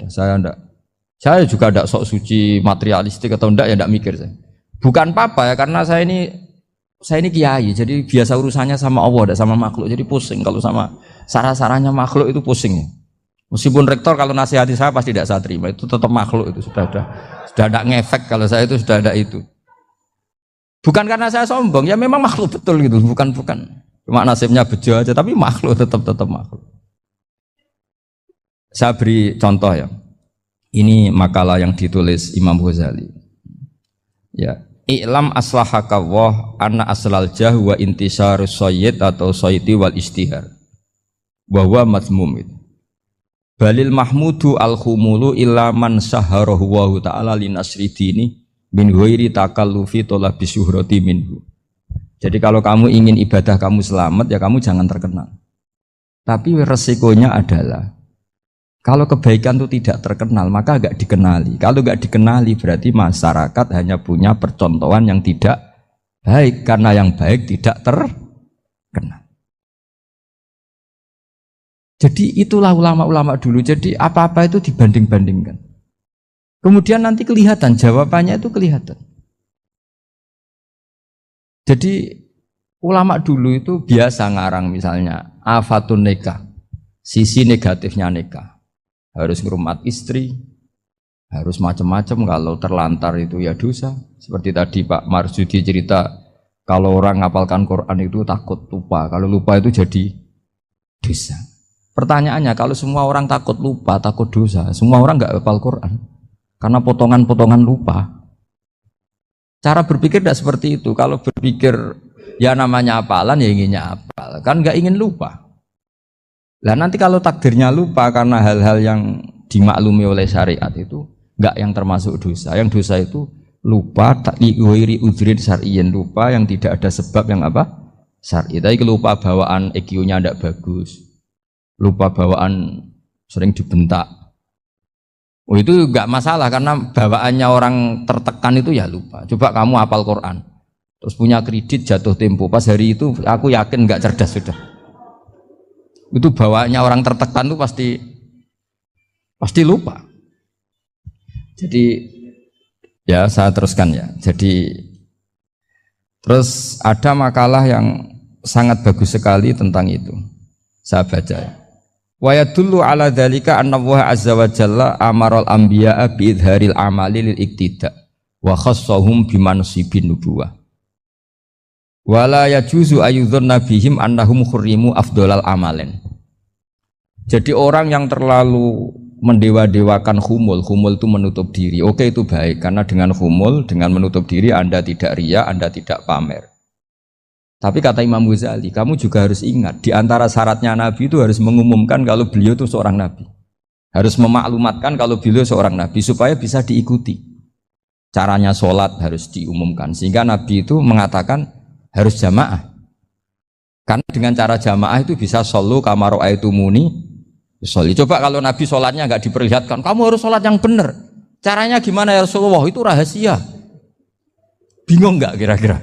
[SPEAKER 1] Saya juga tidak sok suci materialistik atau enggak, ya tidak mikir saya. Bukan apa-apa ya, karena saya ini kiai, jadi biasa urusannya sama Allah, tidak sama makhluk. Jadi pusing kalau sama sarah-sarahnya makhluk itu pusing. Meskipun rektor kalau nasihati saya pasti tidak saya terima, itu tetap makhluk, itu sudah ada ngefek kalau saya itu sudah ada itu. Bukan karena saya sombong, ya memang makhluk betul gitu, bukan. Cuma nasibnya bejo aja, tapi makhluk tetap makhluk. Saya beri contoh ya. Ini makalah yang ditulis Imam Ghazali. Ya. I'lam aslahaka Allah anna aslal jah wa intisarus sayyid atau sayyidi wal istihar wa huwa mazmum itu. Balil mahmudu al khumulu illa man saharahu wa ta'ala li nasri dini min ghairi takallufi talabi syuhrati minhu. Jadi kalau kamu ingin ibadah kamu selamat, ya kamu jangan terkenal. Tapi resikonya adalah kalau kebaikan itu tidak terkenal, maka agak dikenali. Kalau agak dikenali berarti masyarakat hanya punya percontohan yang tidak baik, karena yang baik tidak terkenal. Jadi itulah ulama-ulama dulu. Jadi apa-apa itu dibanding-bandingkan. Kemudian nanti kelihatan, jawabannya itu kelihatan. Jadi ulama dulu itu biasa ngarang misalnya afatun nikah, sisi negatifnya nikah. harus ngrumat istri, harus macam-macam. Kalau terlantar itu ya dosa. Seperti tadi Pak Marsudi cerita, kalau orang ngapalkan Quran itu takut lupa. Kalau lupa itu jadi dosa. Pertanyaannya, kalau semua orang takut lupa, takut dosa, semua orang nggak hafal Quran karena potongan-potongan lupa. Cara berpikir tidak seperti itu. Kalau berpikir ya namanya hafalan ya inginnya hafal, kan nggak ingin lupa. Lah nanti kalau takdirnya lupa karena hal-hal yang dimaklumi oleh syariat itu nggak yang termasuk dosa. Yang dosa itu lupa tak liwiri udrin syar'iyyin, lupa yang tidak ada sebab yang apa? Syar'i. Tapi lupa bawaan EQ-nya tidak bagus. Lupa bawaan sering dibentak. Oh itu nggak masalah karena bawaannya orang tertekan itu ya lupa. Coba kamu hafal Quran, terus punya kredit jatuh tempo, pas hari itu aku yakin nggak cerdas sudah. Itu bawaannya orang tertekan itu pasti lupa. Jadi ya saya teruskan ya. Jadi terus ada makalah yang sangat bagus sekali tentang itu. Saya baca ya. Wa yadullu ala dzalika anna Allah azza wa jalla amaral anbiya'a bi idharil amali lil iktida wa khassahum bi mansibin nubuwah. Wa la yajuzu ayyudhanna bihim annahum khurrimu afdhalal amalen. Jadi orang yang terlalu mendewa-dewakan khumul itu menutup diri. Oke itu baik karena dengan khumul, dengan menutup diri Anda tidak riya, Anda tidak pamer. Tapi kata Imam Ghazali, kamu juga harus ingat di antara syaratnya Nabi itu harus mengumumkan kalau beliau itu seorang Nabi. Harus memaklumatkan kalau beliau seorang Nabi supaya bisa diikuti. Caranya sholat harus diumumkan sehingga Nabi itu mengatakan harus jamaah. Karena dengan cara jamaah itu bisa shollu kama ra'aitumuni sholli. Coba kalau Nabi sholatnya nggak diperlihatkan, kamu harus sholat yang benar. Caranya gimana ya Rasulullah? Itu rahasia. Bingung nggak kira-kira?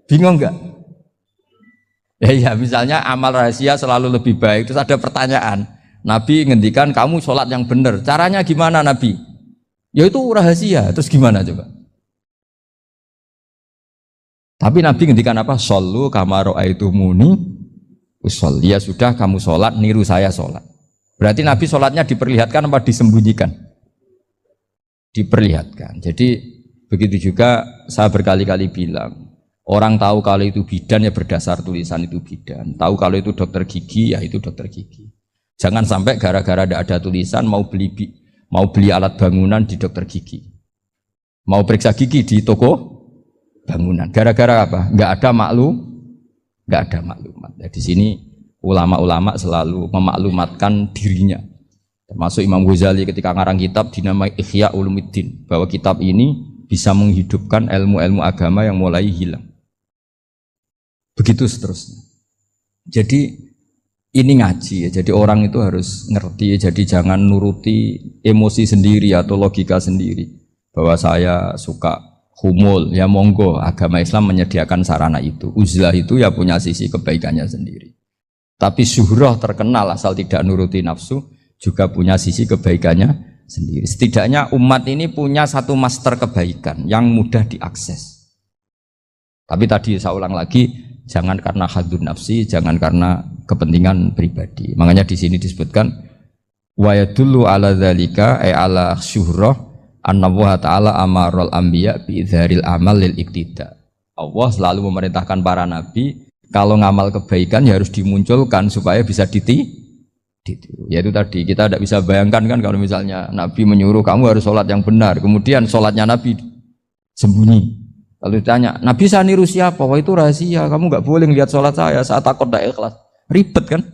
[SPEAKER 1] Bingung nggak? Ya misalnya amal rahasia selalu lebih baik. Terus ada pertanyaan, Nabi ngendikan kamu sholat yang benar. Caranya gimana Nabi? Ya itu rahasia. Terus gimana coba? Tapi Nabi ngendikan apa? Shollu kama ra'aitumuni usolli. Ya sudah kamu sholat, niru saya sholat. Berarti Nabi sholatnya diperlihatkan apa disembunyikan? Diperlihatkan. Jadi begitu juga saya berkali-kali bilang, orang tahu kalau itu bidan ya berdasar tulisan itu bidan. Tahu kalau itu dokter gigi ya itu dokter gigi. Jangan sampai gara-gara tidak ada tulisan mau beli alat bangunan di dokter gigi. Mau periksa gigi di toko bangunan. Gara-gara apa? Nggak ada maklumat. Nah, di sini ulama-ulama selalu memaklumatkan dirinya. Termasuk Imam Ghazali ketika ngarang kitab dinamai Ihya Ulumuddin, bahwa kitab ini bisa menghidupkan ilmu-ilmu agama yang mulai hilang. Begitu seterusnya. Jadi ini ngaji ya. Jadi orang itu harus ngerti. Jadi jangan nuruti emosi sendiri atau logika sendiri. Bahwa saya suka humul, ya monggo. Agama Islam menyediakan sarana itu. Uzlah itu ya punya sisi kebaikannya sendiri. Tapi syuhrah terkenal asal tidak nuruti nafsu juga punya sisi kebaikannya sendiri. Setidaknya umat ini punya satu master kebaikan yang mudah diakses. Tapi tadi saya ulang lagi, jangan karena hadzun nafsi, jangan karena kepentingan pribadi. Makanya di sini disebutkan wa yadullu ala dzalika ay ala syuhrah anna Allah taala amaral anbiya bi idharil amal lil iktida. Allah selalu memerintahkan para nabi kalau ngamal kebaikan ya harus dimunculkan supaya bisa ditiru. Yaitu tadi kita tidak bisa bayangkan kan kalau misalnya Nabi menyuruh kamu harus sholat yang benar, kemudian sholatnya Nabi sembunyi. Lalu ditanya, Nabi saya niru siapa? Wah itu rahasia, kamu nggak boleh lihat sholat saya takut tidak ikhlas. Ribet kan?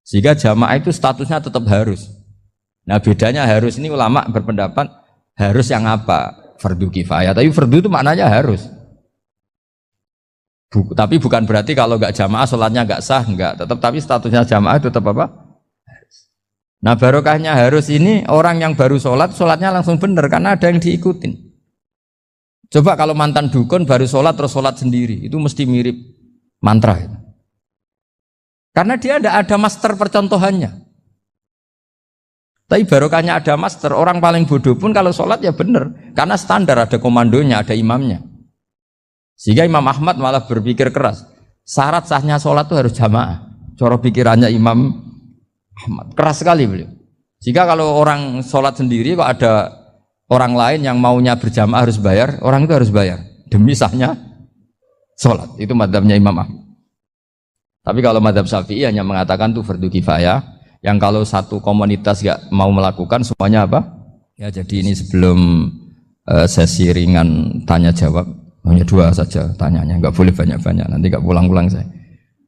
[SPEAKER 1] Sehingga jamaah itu statusnya tetap harus. Nah bedanya harus ini ulama berpendapat harus yang apa? Fardu kifayah. Tapi fardu itu maknanya harus. Tapi bukan berarti kalau nggak jamaah sholatnya nggak sah, nggak. Tapi statusnya jamaah tetap apa? Harus. Nah barokahnya harus ini orang yang baru sholatnya langsung benar karena ada yang diikutin. Coba kalau mantan dukun baru sholat terus sholat sendiri, itu mesti mirip mantra. Karena dia tidak ada master percontohannya. Tapi barokahnya ada master, orang paling bodoh pun kalau sholat ya benar. Karena standar ada komandonya, ada imamnya. Sehingga Imam Ahmad malah berpikir keras. Syarat sahnya sholat itu harus jamaah. Cara pikirannya Imam Ahmad keras sekali beliau. Jika kalau orang sholat sendiri kok ada orang lain yang maunya berjamaah harus bayar, orang itu harus bayar demi sahnya sholat. Itu madzhabnya Imam Ahmad. Tapi kalau madzhab Syafi'i hanya mengatakan itu fardu kifayah, yang kalau satu komunitas gak mau melakukan semuanya apa? Ya jadi ini sebelum sesi ringan tanya jawab, hanya 2 saja tanyanya, nggak boleh banyak-banyak, nanti nggak pulang-pulang saya.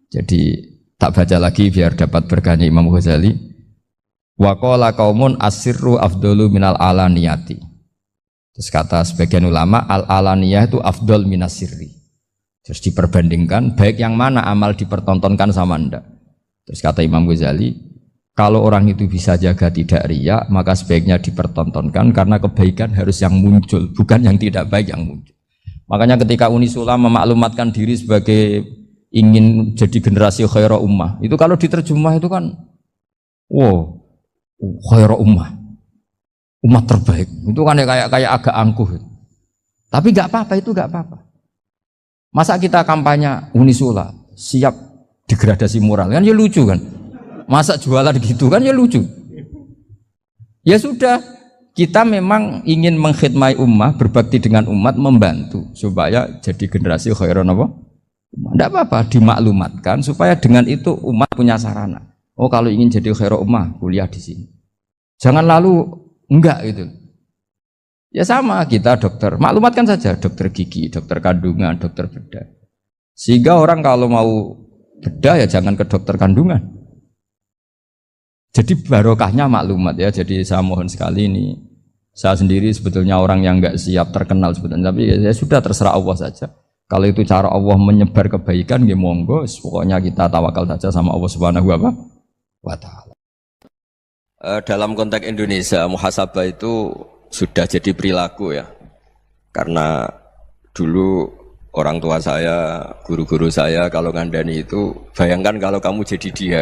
[SPEAKER 1] Jadi tak baca lagi biar dapat berkahnya Imam Ghazali. Wa qala qaumun asirru afdalu minal alaniyati. Terus kata sebagian ulama al alaniyah itu afdal minas sirri. Terus diperbandingkan baik yang mana amal dipertontonkan sama ndak. Terus kata Imam Ghazali, kalau orang itu bisa jaga tidak riya, maka sebaiknya dipertontonkan karena kebaikan harus yang muncul, bukan yang tidak baik yang muncul. Makanya ketika Unisula memaklumatkan diri sebagai ingin jadi generasi khairah ummah, itu kalau diterjemah itu kan wow, khairah ummah, umat terbaik. Itu kan kayak agak angkuh. Tapi nggak apa-apa, itu nggak apa-apa. Masa kita kampanye Unisula siap degradasi moral, kan ya lucu kan. Masa jualan gitu kan ya lucu. Ya sudah, kita memang ingin mengkhidmati ummah, berbakti dengan umat, membantu supaya jadi generasi khairan apa? Tidak apa-apa, dimaklumatkan supaya dengan itu umat punya sarana. Oh kalau ingin jadi khairan ummah, kuliah di sini. Jangan lalu enggak gitu. Ya sama kita dokter, maklumatkan saja dokter gigi, dokter kandungan, dokter bedah. Sehingga orang kalau mau bedah ya jangan ke dokter kandungan. Jadi barokahnya maklumat ya. Jadi saya mohon sekali ini, saya sendiri sebetulnya orang yang enggak siap terkenal sebetulnya, tapi ya sudah terserah Allah saja. Kalau itu cara Allah menyebar kebaikan, ya monggo. Pokoknya kita tawakal saja sama Allah Subhanahu wa Ta'ala.
[SPEAKER 2] Dalam konteks Indonesia, muhasabah itu sudah jadi perilaku ya. Karena dulu orang tua saya, guru-guru saya kalau ngandani itu, bayangkan kalau kamu jadi dia.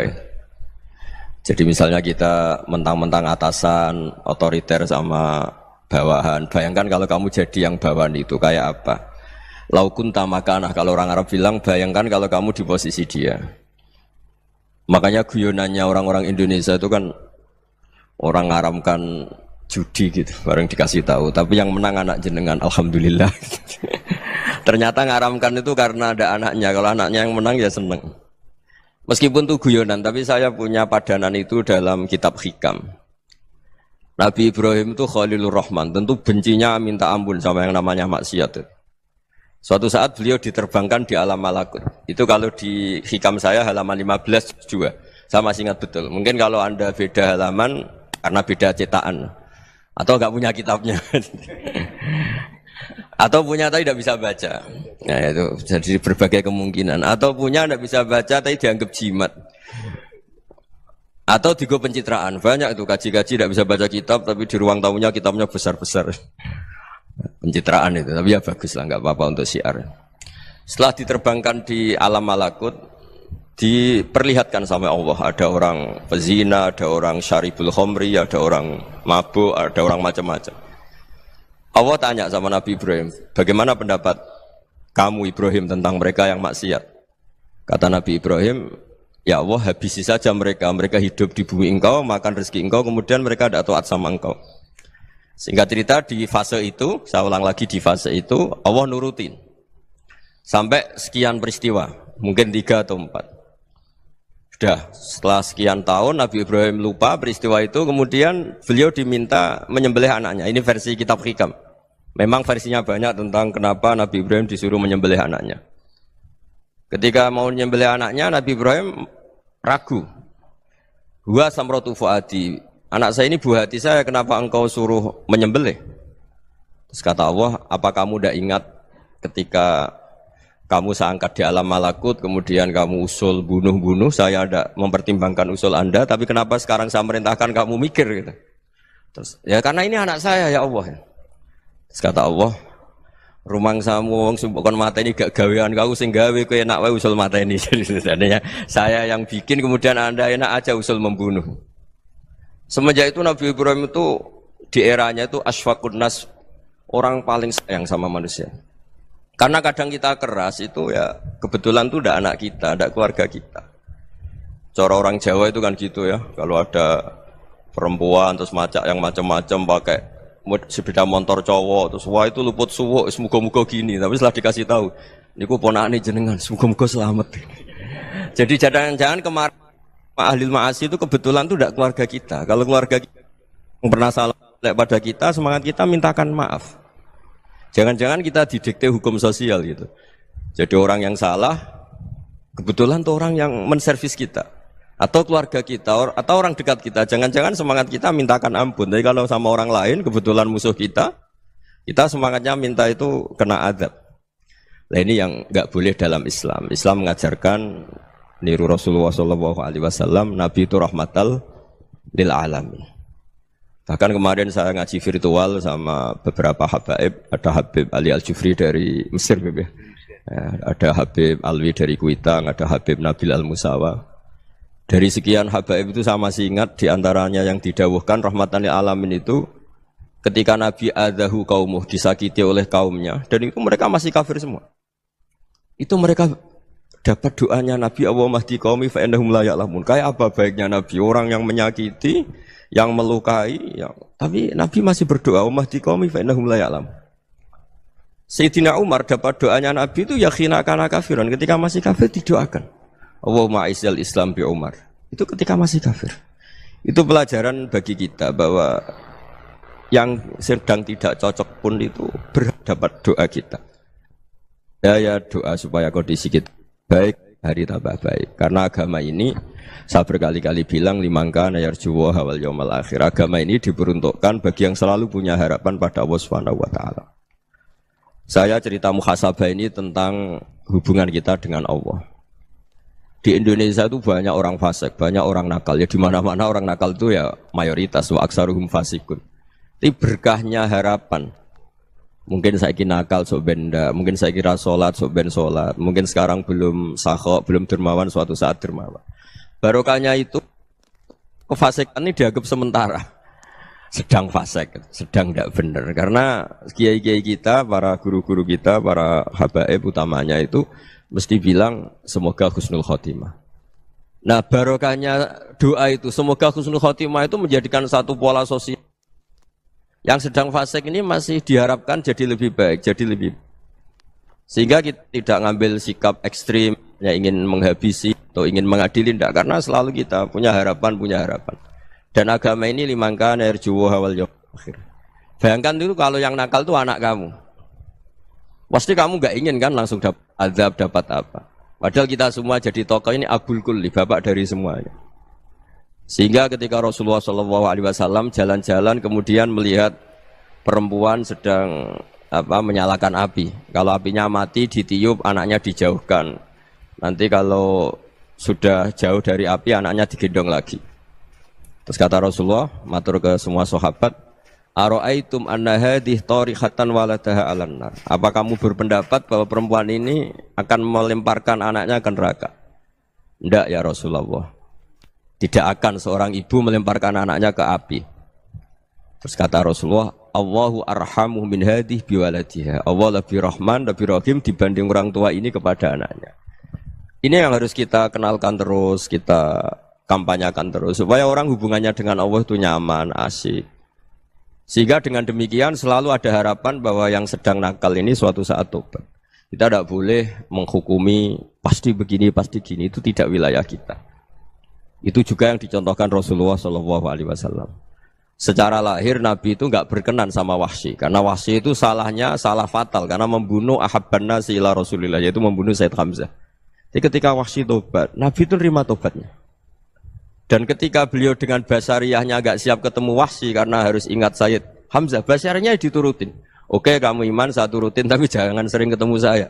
[SPEAKER 2] Jadi misalnya kita mentang-mentang atasan, otoriter sama bawahan. Bayangkan kalau kamu jadi yang bawahan itu kayak apa? Laukun tamakana, kalau orang Arab bilang, bayangkan kalau kamu di posisi dia. Makanya guyonannya orang-orang Indonesia itu kan orang ngaramkan judi gitu, bareng dikasih tahu. Tapi yang menang anak jenengan, alhamdulillah. Ternyata ngaramkan itu karena ada anaknya. Kalau anaknya yang menang ya seneng. Meskipun itu guyonan, tapi saya punya padanan itu dalam kitab Hikam. Nabi Ibrahim itu Khalilur Rahman, tentu bencinya minta ampun sama yang namanya maksiat. Suatu saat beliau diterbangkan di alam malakut. Itu kalau di Hikam saya halaman 15 juga. Saya masih ingat betul. Mungkin kalau Anda beda halaman karena beda cetakan. Atau enggak punya kitabnya. Atau punya tapi tidak bisa baca. Nah itu jadi berbagai kemungkinan. Atau punya tidak bisa baca tapi dianggap jimat. Atau digo pencitraan. Banyak itu kaji-kaji tidak bisa baca kitab tapi di ruang tamunya kitabnya besar-besar. Pencitraan itu, tapi ya bagus lah, nggak apa-apa untuk syiar. Setelah diterbangkan di alam malakut, diperlihatkan sama Allah, ada orang pezina, ada orang syaribul khomri, ada orang mabuk, ada orang macam-macam. Allah tanya sama Nabi Ibrahim, bagaimana pendapat kamu Ibrahim tentang mereka yang maksiat? Kata Nabi Ibrahim, ya Allah habisi saja mereka, mereka hidup di bumi engkau, makan rezeki engkau, kemudian mereka tidak taat sama engkau. Singkat cerita di fase itu, saya ulang lagi di fase itu, Allah nurutin. Sampai sekian peristiwa, mungkin 3 atau 4. Sudah, setelah sekian tahun Nabi Ibrahim lupa peristiwa itu, kemudian beliau diminta menyembelih anaknya. Ini versi kitab Hikam. Memang versinya banyak tentang kenapa Nabi Ibrahim disuruh menyembelih anaknya. Ketika mau menyembelih anaknya, Nabi Ibrahim ragu. Huwa samratu fuadi. Anak saya ini buah hati saya, kenapa engkau suruh menyembelih? Terus kata Allah, apa kamu tidak ingat ketika kamu saya angkat di alam malakut, kemudian kamu usul bunuh-bunuh, saya tidak mempertimbangkan usul Anda, tapi kenapa sekarang saya merintahkan kamu mikir gitu? Terus, ya karena ini anak saya ya Allah. Terus kata Allah, rumang samu wong sumpukon mata ini gak gawean kau sing gawe kowe enak wae usul mata ini. Jadi sebenarnya saya yang bikin, kemudian Anda enak aja usul membunuh. Semenjak itu Nabi Ibrahim itu di eranya itu asfaqun nas, orang paling sayang sama manusia. Karena kadang kita keras itu ya kebetulan itu udah anak kita, ada keluarga kita. Cara orang Jawa itu kan gitu ya, kalau ada perempuan terus macak yang macam-macam pakai sepeda motor cowok terus wah itu luput suwuk semoga-moga gini tapi setelah dikasih tahu niku ponakane jenengan semoga-moga selamat. Jadi jangan-jangan kemarin ahli ma'asi itu kebetulan tuh tidak keluarga kita. Kalau keluarga kita yang pernah salah pada kita, semangat kita mintakan maaf. Jangan-jangan kita didikte hukum sosial gitu. Jadi orang yang salah kebetulan tuh orang yang menservis kita atau keluarga kita atau orang dekat kita. Jangan-jangan semangat kita mintakan ampun. Tapi kalau sama orang lain kebetulan musuh kita semangatnya minta itu kena adab. Nah ini yang nggak boleh dalam Islam. Islam mengajarkan niru Rasulullah SAW, Nabi itu rahmatal lil alamin. Bahkan kemarin saya ngaji virtual sama beberapa habaib, ada Habib Ali Al-Jufri dari Mesir, ya, ada Habib Alwi dari Kuitang, ada Habib Nabil Al-Musawa. Dari sekian habaib itu saya masih ingat diantaranya yang didawuhkan rahmatan lil alamin itu ketika Nabi adahu kaumuh disakiti oleh kaumnya dan itu mereka masih kafir semua. Itu mereka dapat doanya Nabi Allahumma hdi qaumi fa innahum la ya'lamun. Kayak apa baiknya Nabi, orang yang menyakiti, yang melukai, tapi Nabi masih berdoa Allahumma hdi qaumi fa innahum la ya'lamun. Sayyidina Umar dapat doanya Nabi itu yakhina kana kafiran, ketika masih kafir didoakan Allahumma aizzal Islam bi Umar. Itu ketika masih kafir. Itu pelajaran bagi kita bahwa yang sedang tidak cocok pun itu berdapat doa kita. Ya doa supaya kondisi kita baik, hari tambah baik. Karena agama ini, saya berkali-kali bilang, limangkana yarjuwa wal yaumal akhir. Agama ini diperuntukkan bagi yang selalu punya harapan pada Allah Subhanahu wa taala. Saya cerita muhasabah ini tentang hubungan kita dengan Allah. Di Indonesia itu banyak orang fasik, banyak orang nakal. Ya di mana-mana orang nakal itu ya mayoritas, wa aksaruhum fasikun. Tapi berkahnya harapan. Mungkin saya kira nakal sok benda, mungkin saya kira sholat sok ben sholat, mungkin sekarang belum sakhok, belum dermawan, suatu saat dermawan. Barokahnya itu kefasikan ini dianggap sementara, sedang fasik, sedang tidak benar. Karena kiai-kiai kita, para guru-guru kita, para habaib utamanya itu mesti bilang semoga husnul khotimah. Nah barokahnya doa itu semoga husnul khotimah itu menjadikan satu pola sosial. Yang sedang fasik ini masih diharapkan jadi lebih baik, jadi lebih sehingga kita tidak ngambil sikap ekstrim, ya ingin menghabisi atau ingin mengadili, tidak, karena selalu kita punya harapan. Dan agama ini limangkan yarjuwa wal yaumil akhir. Bayangkan dulu kalau yang nakal itu anak kamu, pasti kamu nggak ingin kan langsung dapat azab, dapat apa? Padahal kita semua jadi tokoh ini abul kulli, bapak dari semuanya. Sehingga ketika Rasulullah SAW jalan-jalan kemudian melihat perempuan sedang menyalakan api. Kalau apinya mati ditiup, anaknya dijauhkan. Nanti kalau sudah jauh dari api, anaknya digendong lagi. Terus kata Rasulullah, matur ke semua sahabat, Aro'aitum anna hadih tarihatan waladaha alan nar. Apa kamu berpendapat bahwa perempuan ini akan melemparkan anaknya ke neraka? Tidak ya Rasulullah. Tidak akan seorang ibu melemparkan anaknya ke api. Terus kata Rasulullah, Allahu arhamu min hadih biwaladiha. Allah lebih rahman, lebih rahim dibanding orang tua ini kepada anaknya. Ini yang harus kita kenalkan terus, kita kampanyakan terus, supaya orang hubungannya dengan Allah itu nyaman, asik. Sehingga dengan demikian selalu ada harapan bahwa yang sedang nakal ini suatu saat tobat. Kita tidak boleh menghukumi pasti begini, pasti gini, itu tidak wilayah kita. Itu juga yang dicontohkan Rasulullah SAW. Secara lahir Nabi itu nggak berkenan sama Wahsy, karena Wahsy itu salahnya salah fatal karena membunuh ahabban nasi ila Rasulillah, yaitu membunuh Said Hamzah. Jadi ketika Wahsy tobat, Nabi itu nerima tobatnya. Dan ketika beliau dengan basariyahnya nggak siap ketemu Wahsy karena harus ingat Said Hamzah, basariyahnya diturutin. Oke, kamu iman, saya turutin, tapi jangan sering ketemu saya.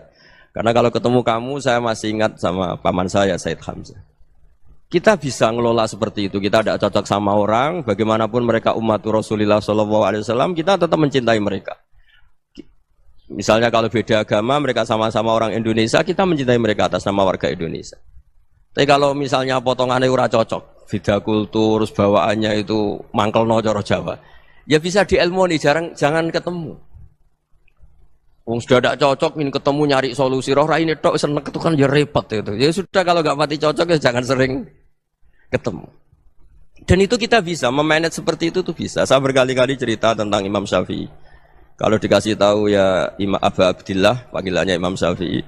[SPEAKER 2] Karena kalau ketemu kamu, saya masih ingat sama paman saya Said Hamzah. Kita bisa ngelola seperti itu. Kita tidak cocok sama orang, bagaimanapun mereka umat Rasulullah SAW, kita tetap mencintai mereka. Misalnya kalau beda agama, mereka sama-sama orang Indonesia, kita mencintai mereka atas nama warga Indonesia. Tapi kalau misalnya potongannya ora cocok, beda kultur, bawaannya itu mangkelno cara Jawa, ya bisa diilmoni, jangan ketemu. Wong sudah tidak cocok, ingin ketemu nyari solusi. Roh ini tok seneng itu kan ya repot itu. Ya sudah kalau nggak mati cocok ya jangan sering ketemu. Dan itu kita bisa memanage seperti itu tuh bisa. Saya berkali-kali cerita tentang Imam Syafi'i. Kalau dikasih tahu ya Imam Abu Abdillah, panggilannya Imam Syafi'i,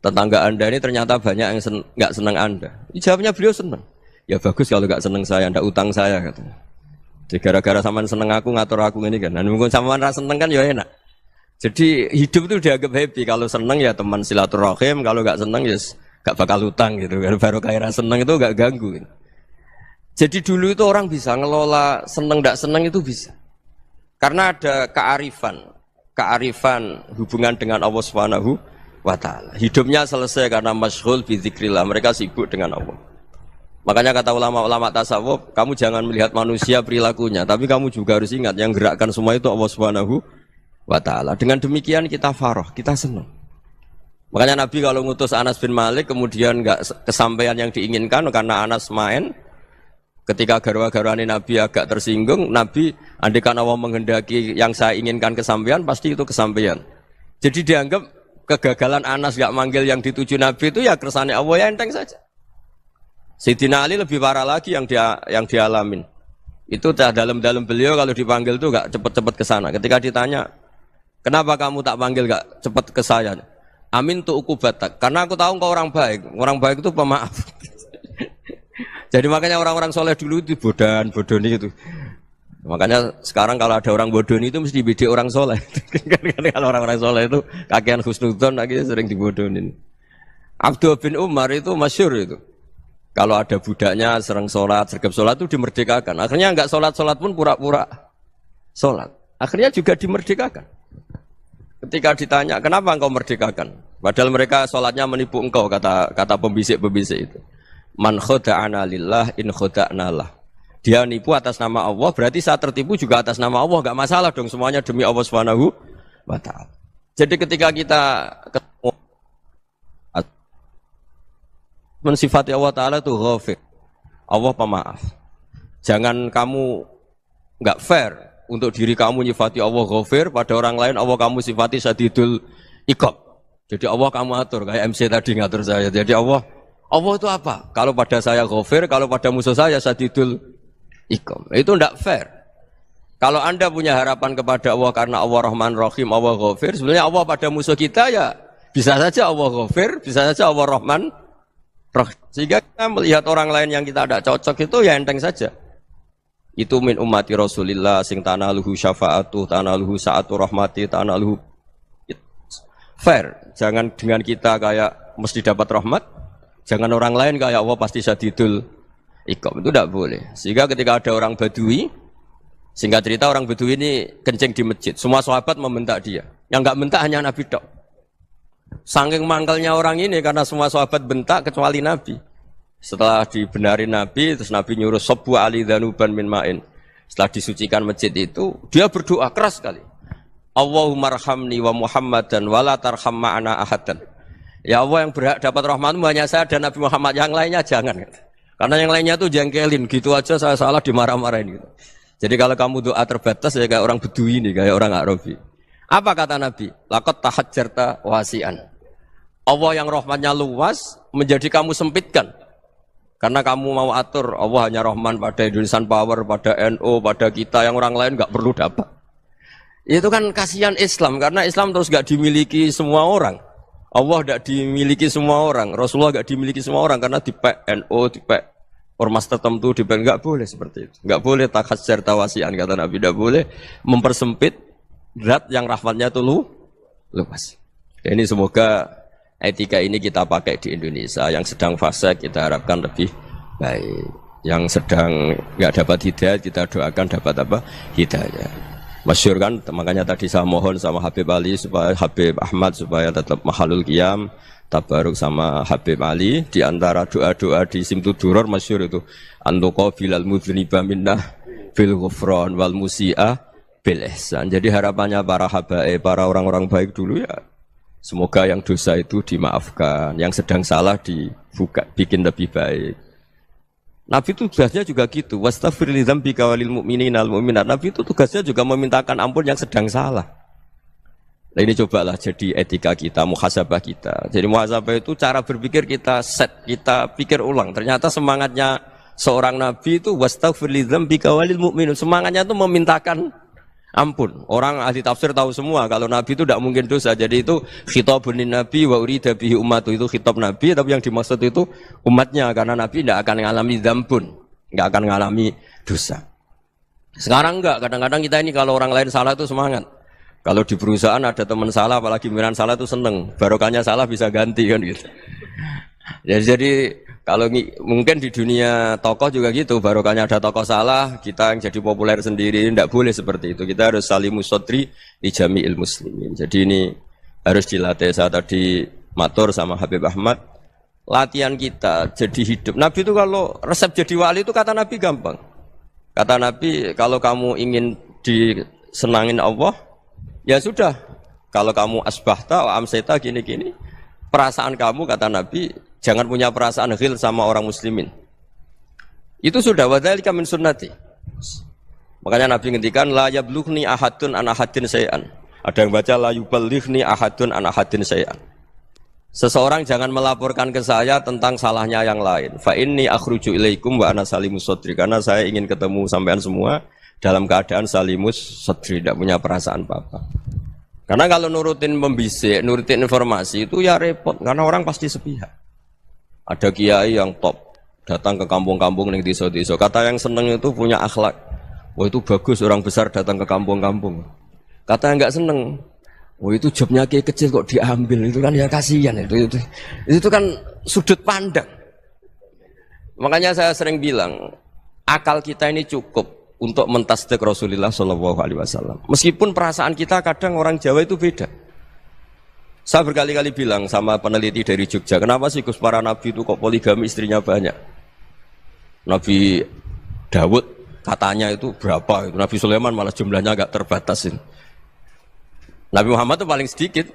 [SPEAKER 2] tetangga Anda ini ternyata banyak yang nggak senang Anda. Jawabnya beliau senang. Ya bagus kalau nggak senang saya, ndak utang saya katanya. Jadi gara-gara sampean seneng aku ngatur aku ini kan. Nah, mungkin sampean ra seneng kan ya enak. Jadi hidup itu dianggap happy. Kalau seneng ya teman silaturahim, kalau nggak seneng ya nggak bakal utang gitu. Baru kayak seneng itu nggak ganggu. Gitu. Jadi dulu itu orang bisa ngelola seneng nggak seneng itu bisa. Karena ada kearifan hubungan dengan Allah Subhanahu wa taala. Hidupnya selesai karena masyghul bi dzikrillah. Mereka sibuk dengan Allah. Makanya kata ulama-ulama tasawuf, kamu jangan melihat manusia perilakunya, tapi kamu juga harus ingat yang gerakkan semua itu Allah Subhanahu wa ta'ala. Dengan demikian kita farah, kita senang. Makanya Nabi kalau ngutus Anas bin Malik kemudian enggak kesampaian yang diinginkan karena Anas main, ketika garwa-garwani Nabi agak tersinggung, Nabi andaikan Allah menghendaki yang saya inginkan kesampaian, pasti itu kesampaian. Jadi dianggap kegagalan Anas enggak manggil yang dituju Nabi itu ya kersane Allah, ya enteng saja. Sayyidina Ali lebih parah lagi yang dialamin. Itu dalam beliau kalau dipanggil tuh enggak cepat-cepat ke sana. Ketika ditanya, "Kenapa kamu tak panggil enggak cepat ke saya?" "Amin tu ukubatak." Karena aku tahu engkau orang baik. Orang baik itu pemaaf. Jadi makanya orang-orang soleh dulu itu bodoni itu. Makanya sekarang kalau ada orang bodoni itu mesti bidik orang soleh. Kalau orang-orang soleh itu kakean husnudzon akhirnya sering dibodonin. Abdullah bin Umar itu masyhur itu. Kalau ada budaknya sering sholat, sergap sholat itu dimerdekakan. Akhirnya enggak sholat pun pura-pura sholat. Akhirnya juga dimerdekakan. Ketika ditanya, kenapa engkau merdekakan? Padahal mereka sholatnya menipu engkau, kata pembisik-pembisik itu. Man khoda'ana lillah in khoda'na lah. Dia nipu atas nama Allah, berarti saat tertipu juga atas nama Allah. Enggak masalah dong, semuanya demi Allah Subhanahu wa ta'ala. Jadi ketika kita ketemu mensifati Allah Ta'ala itu ghafir. Allah pemaaf. Jangan kamu enggak fair untuk diri kamu nyifati Allah ghafir, pada orang lain Allah kamu sifati syadidul iqab. Jadi Allah kamu atur, kayak MC tadi ngatur saya. Jadi Allah itu apa? Kalau pada saya ghafir, kalau pada musuh saya syadidul iqab. Itu enggak fair. Kalau Anda punya harapan kepada Allah karena Allah Rahman Rahim, Allah ghafir, sebenarnya Allah pada musuh kita ya bisa saja Allah ghafir, bisa saja Allah Rahman Rahim. Sehingga kita melihat orang lain yang kita tidak cocok itu ya enteng saja. Itu min ummati Rasulillah sing tanaluhu syafa'atu, tanaluhu sa'atu rahmati, tanaluhu fair. Jangan dengan kita kayak mesti dapat rahmat, jangan orang lain kayak Allah pasti syadidul iqab. Itu tidak boleh. Sehingga ketika ada orang Badui, singkat cerita orang Badui ini kencing di masjid, semua sahabat membentak dia. Yang enggak bentak hanya Nabi tok. Saking mangkalnya orang ini karena semua sahabat bentak kecuali Nabi. Setelah dibenarin Nabi, terus Nabi nyuruh Sabbu ali dhanuban min ma'in. Setelah disucikan masjid itu, dia berdoa keras sekali. Allahumma arhamni wa Muhammadan wa la tarham ma'ana ahadan. Ya Allah, yang berhak dapat rahmatmu hanya saya dan Nabi Muhammad, yang lainnya jangan. Karena yang lainnya tuh jengkelin, gitu aja saya salah dimarah-marahin gitu. Jadi kalau kamu doa terbatas ya kayak orang Bedui ini, kayak orang Arabi. Apa kata Nabi? Laqad tahajjarta wasi'an. Allah yang rahmatnya luas menjadi kamu sempitkan. Karena kamu mau atur Allah hanya rahman pada Indonesian Power, pada NU, pada kita, yang orang lain enggak perlu dapat. Itu kan kasihan Islam, karena Islam terus enggak dimiliki semua orang. Allah enggak dimiliki semua orang, Rasulullah enggak dimiliki semua orang karena dipek NU, dipek ormas tertentu, dipek enggak boleh seperti itu. Enggak boleh tahajjarta wasi'an, kata Nabi, enggak boleh mempersempit zat yang rahmatnya itu luas. Ini semoga etika ini kita pakai di Indonesia. Yang sedang fase kita harapkan lebih baik. Yang sedang nggak dapat hidayah kita doakan dapat apa? Hidayah. Masyhur kan, makanya tadi saya mohon sama Habib Ali supaya Habib Ahmad supaya tetap mahalul qiyam, tabaruk sama Habib Ali. Di antara doa-doa di Simtud Duror masyhur itu antuqa bilal mudhniba minnah bil ghufran wal musi'ah bil ihsan. Jadi harapannya para habaib, para orang-orang baik dulu ya, semoga yang dosa itu dimaafkan, yang sedang salah dibuka, bikin lebih baik. Nabi itu tugasnya juga gitu. Wastaghfir li dzambika walil mu'minina wal mu'minat. Nabi itu tugasnya juga memintakan ampun yang sedang salah. Nah ini cobalah jadi etika kita, muhasabah kita. Jadi muhasabah itu cara berpikir kita set, kita pikir ulang. Ternyata semangatnya seorang nabi itu wastaghfir lidzambika walil mu'minun. Semangatnya itu memintakan ampun. Orang ahli tafsir tahu semua kalau nabi itu tidak mungkin dosa. Jadi itu khitabun nabi wa urida bihi ummatu, itu khitab nabi tapi yang dimaksud itu umatnya, karena nabi tidak akan mengalami dzambun, tidak akan mengalami dosa. Sekarang enggak, kadang-kadang kita ini kalau orang lain salah itu semangat. Kalau di perusahaan ada teman salah, apalagi pimpinan salah itu seneng. Barokahnya salah bisa ganti kan gitu. Jadi kalau mungkin di dunia tokoh juga gitu, barokahnya ada tokoh salah, kita yang jadi populer sendiri, tidak boleh seperti itu. Kita harus salimus sodri di jami'il muslimin. Jadi ini harus dilatih. Saya tadi matur sama Habib Ahmad, latihan kita jadi hidup. Nabi itu kalau resep jadi wali itu kata Nabi gampang. Kata Nabi, kalau kamu ingin disenangin Allah, ya sudah, kalau kamu asbahta, amseta, gini-gini, perasaan kamu, kata Nabi, jangan punya perasaan ghil sama orang muslimin. Itu sudah, wadzalika min sunnati. Makanya Nabi ngendikan, la yablughni ahadun an ahadin syai'an. Ada yang baca, la yuballighni ahadun an ahadin syai'an. Seseorang jangan melaporkan ke saya tentang salahnya yang lain. Fa inni akhruju ilaikum wa ana salimus sodri. Karena saya ingin ketemu sampean semua dalam keadaan salimus sodri, tidak punya perasaan apa-apa. Karena kalau nurutin membisik, nurutin informasi itu ya repot, karena orang pasti sepihak. Ada kiai yang top, datang ke kampung-kampung ning desa-desa. Kata yang seneng itu punya akhlak. Wah itu bagus orang besar datang ke kampung-kampung. Kata yang enggak seneng, wah itu jobnya kiai kecil kok diambil, itu kan ya kasihan itu kan sudut pandang. Makanya saya sering bilang, akal kita ini cukup untuk mentasdik Rasulullah SAW. Meskipun perasaan kita kadang orang Jawa itu beda. Saya berkali-kali bilang sama peneliti dari Jogja, kenapa sih Gus para nabi itu kok poligami istrinya banyak? Nabi Dawud katanya itu berapa? Nabi Sulaiman malah jumlahnya agak terbatasin. Nabi Muhammad itu paling sedikit.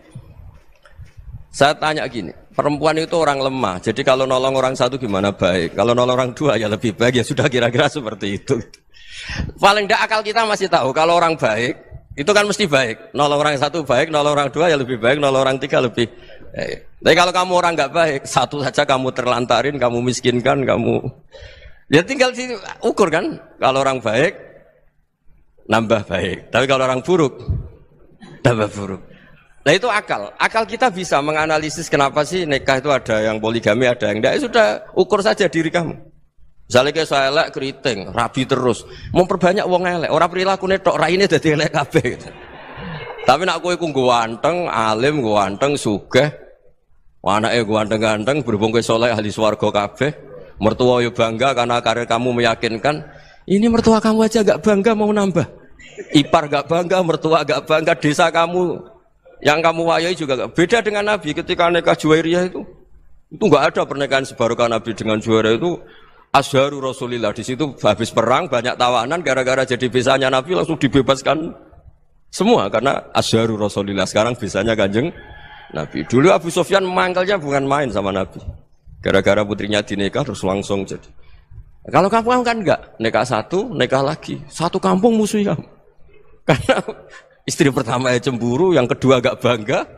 [SPEAKER 2] Saya tanya gini, perempuan itu orang lemah, jadi kalau nolong orang satu gimana baik? Kalau nolong orang dua ya lebih baik, ya sudah kira-kira seperti itu. Paling tidak akal kita masih tahu kalau orang baik itu kan mesti baik. Nolong orang satu baik, nolong orang dua ya lebih baik, nolong orang tiga lebih baik. Tapi kalau kamu orang nggak baik, satu saja kamu terlantarin, kamu miskinkan, kamu ya tinggal diukur kan. Kalau orang baik nambah baik, tapi kalau orang buruk tambah buruk. Nah itu akal. Akal kita bisa menganalisis kenapa sih nikah itu ada yang poligami, ada yang enggak. Sudah ukur saja diri kamu. Misalnya kayak saya elek keriting, rabi terus, memperbanyak wong elek, orang perilaku netok, raine dadi elek kabeh gitu. Tapi nak kowe ku ganteng, alim, ganteng, sugih, anake ganteng-ganteng, berhubung kowe saleh ahli swarga kabeh, mertua yo bangga karena karir kamu meyakinkan, ini mertua kamu aja gak bangga mau nambah. Ipar gak bangga, mertua gak bangga, desa kamu yang kamu wayai juga gak. Beda dengan Nabi ketika nikah Juwairiyah itu gak ada pernikahan sebarokah Nabi dengan Juwairiyah itu. Azharu Rasulillah, di situ habis perang banyak tawanan, gara-gara jadi bisanya Nabi langsung dibebaskan semua karena Azharu Rasulillah. Sekarang bisanya Kanjeng Nabi. Dulu Abu Sufyan mangkalnya bukan main sama Nabi, gara-gara putrinya dinikah terus langsung jadi. Kalau kamu kan enggak, nikah satu, nikah lagi, satu kampung musuh kamu. Karena istri pertama ya cemburu, yang kedua agak bangga.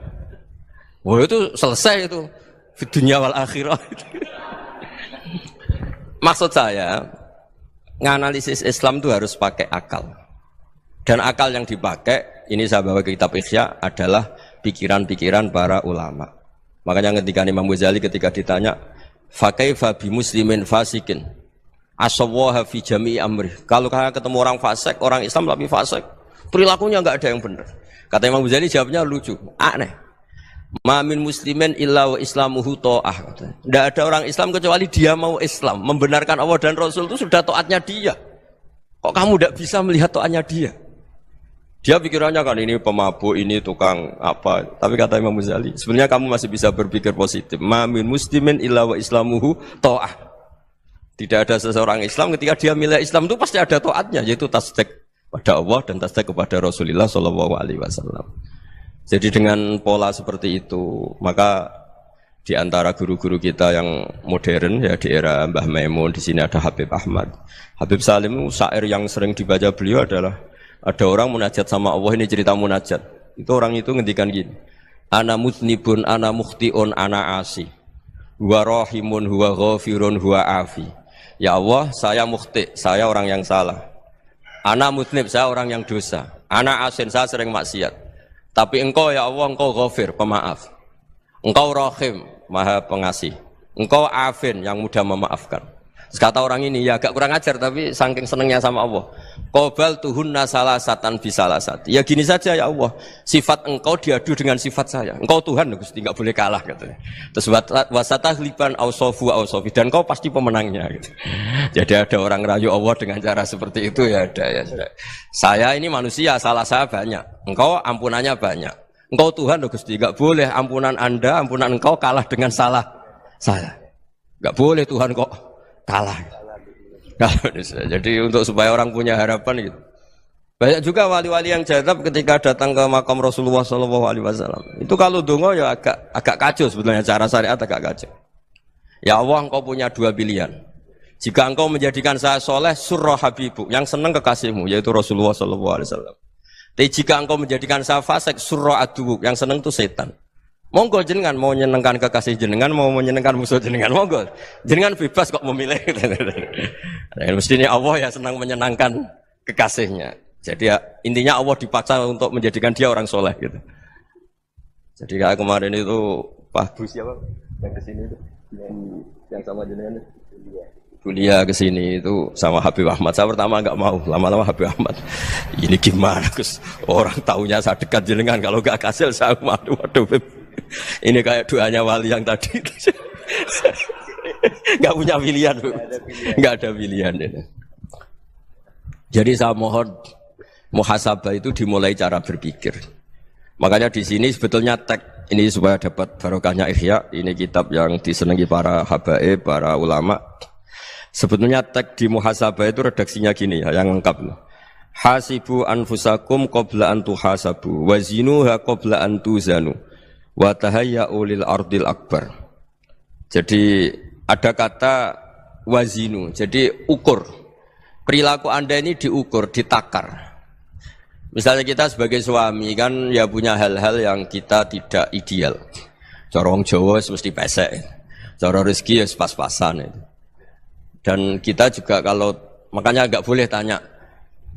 [SPEAKER 2] Wah itu selesai itu, di dunia wal akhirah. Maksud saya, nganalisis Islam itu harus pakai akal. Dan akal yang dipakai, ini saya bawa ke kitab Ihya, adalah pikiran-pikiran para ulama. Makanya ketika Imam Ghazali ketika ditanya, fakaifa bi muslimin fasikin asawwaha fi jami'i amri. Kalau kalian ketemu orang fasik, orang Islam tapi fasik, perilakunya enggak ada yang benar. Kata Imam Ghazali jawabnya lucu, aneh. Ma min muslimin illa wa islamuhu ta'ah. Tidak ada orang Islam kecuali dia mau Islam, membenarkan Allah dan Rasul itu sudah taatnya dia. Kok kamu tidak bisa melihat taatnya dia? Dia pikirannya kan ini pemabuk, ini tukang apa. Tapi kata Imam Ghazali, sebenarnya kamu masih bisa berpikir positif. Ma min muslimin illa wa islamuhu ta'ah. Tidak ada seseorang Islam ketika dia milih Islam itu pasti ada taatnya, yaitu tasdik pada Allah dan tasdik kepada Rasulullah SAW. Jadi dengan pola seperti itu, maka di antara guru-guru kita yang modern ya di era Mbah Maimun, di sini ada Habib Ahmad. Habib Salim, syair yang sering dibaca beliau adalah ada orang munajat sama Allah, ini cerita munajat. Itu orang itu ngendikan gini, ana mutnibun, ana mukhtiun, ana asi, huwa rahimun, huwa ghafirun, huwa afi. Ya Allah, saya mukhti, saya orang yang salah. Ana mudnib, saya orang yang dosa. Ana asin, saya sering maksiat. Tapi engkau ya Allah, engkau ghafir, pemaaf. Engkau rahim, maha pengasih. Engkau afin, yang mudah memaafkan. Kata orang ini, ya agak kurang ajar, tapi saking senengnya sama Allah. Qobal tuhunna salasatan bisalasat. Ya gini saja ya Allah, sifat engkau diadu dengan sifat saya. Engkau Tuhan, Gusti, enggak boleh kalah katanya. Terus wasatahliban ausofu ausofi, dan engkau pasti pemenangnya gitu. Jadi ada orang rayu Allah dengan cara seperti itu, ya ada ya. Saya ini manusia, salah saya banyak. Engkau ampunannya banyak. Engkau Tuhan, Gusti, enggak boleh ampunan Anda, ampunan engkau kalah dengan salah saya. Enggak boleh Tuhan kok kalah. Jadi untuk supaya orang punya harapan gitu. Banyak juga wali-wali yang jadab ketika datang ke makam Rasulullah SAW. Itu kalau dongo ya agak kacau sebetulnya, cara syariat agak kacau. Ya Allah, engkau punya dua pilihan. Jika engkau menjadikan saya soleh, surah habibu, yang senang kekasihmu, yaitu Rasulullah SAW. Tapi jika engkau menjadikan saya fasik, surah adubu, yang senang itu setan. Monggo jenengan mau menyenangkan kekasih jenengan, mau menyenangkan musuh jenengan, monggo. Jenengan bebas kok memilih. Nah, mestinya Allah ya senang menyenangkan kekasihnya. Jadi ya, intinya Allah dipaksa untuk menjadikan dia orang soleh gitu. Jadi kayak kemarin itu Pak Bu siapa yang kesini itu, yang sama jenengan kuliah kesini itu sama Habib Ahmad. Saya pertama nggak mau, lama-lama Habib Ahmad. Ini gimana Gus? Orang taunya saya dekat jenengan, kalau nggak kasil saya waduh. Ini kayak doanya wali yang tadi. Nggak punya pilihan, nggak ada pilihan. Jadi saya mohon muhasabah itu dimulai cara berpikir. Makanya di sini sebetulnya teks ini supaya dapat barokahnya Ihya. Ini kitab yang disenangi para habaib, para ulama. Sebetulnya teks di muhasabah itu redaksinya gini ya, yang lengkap. Hasibu anfusakum qabla an tuhasabu, wazinuha qabla an tuzanu. Wa tahayya'u lil ardil akbar. Jadi ada kata wazinu, jadi ukur. Perilaku Anda ini diukur, ditakar. Misalnya kita sebagai suami kan ya punya hal-hal yang kita tidak ideal. Cara wong Jawa mesti pesek. Cara rezeki ya pas-pasan. Dan kita juga kalau makanya enggak boleh tanya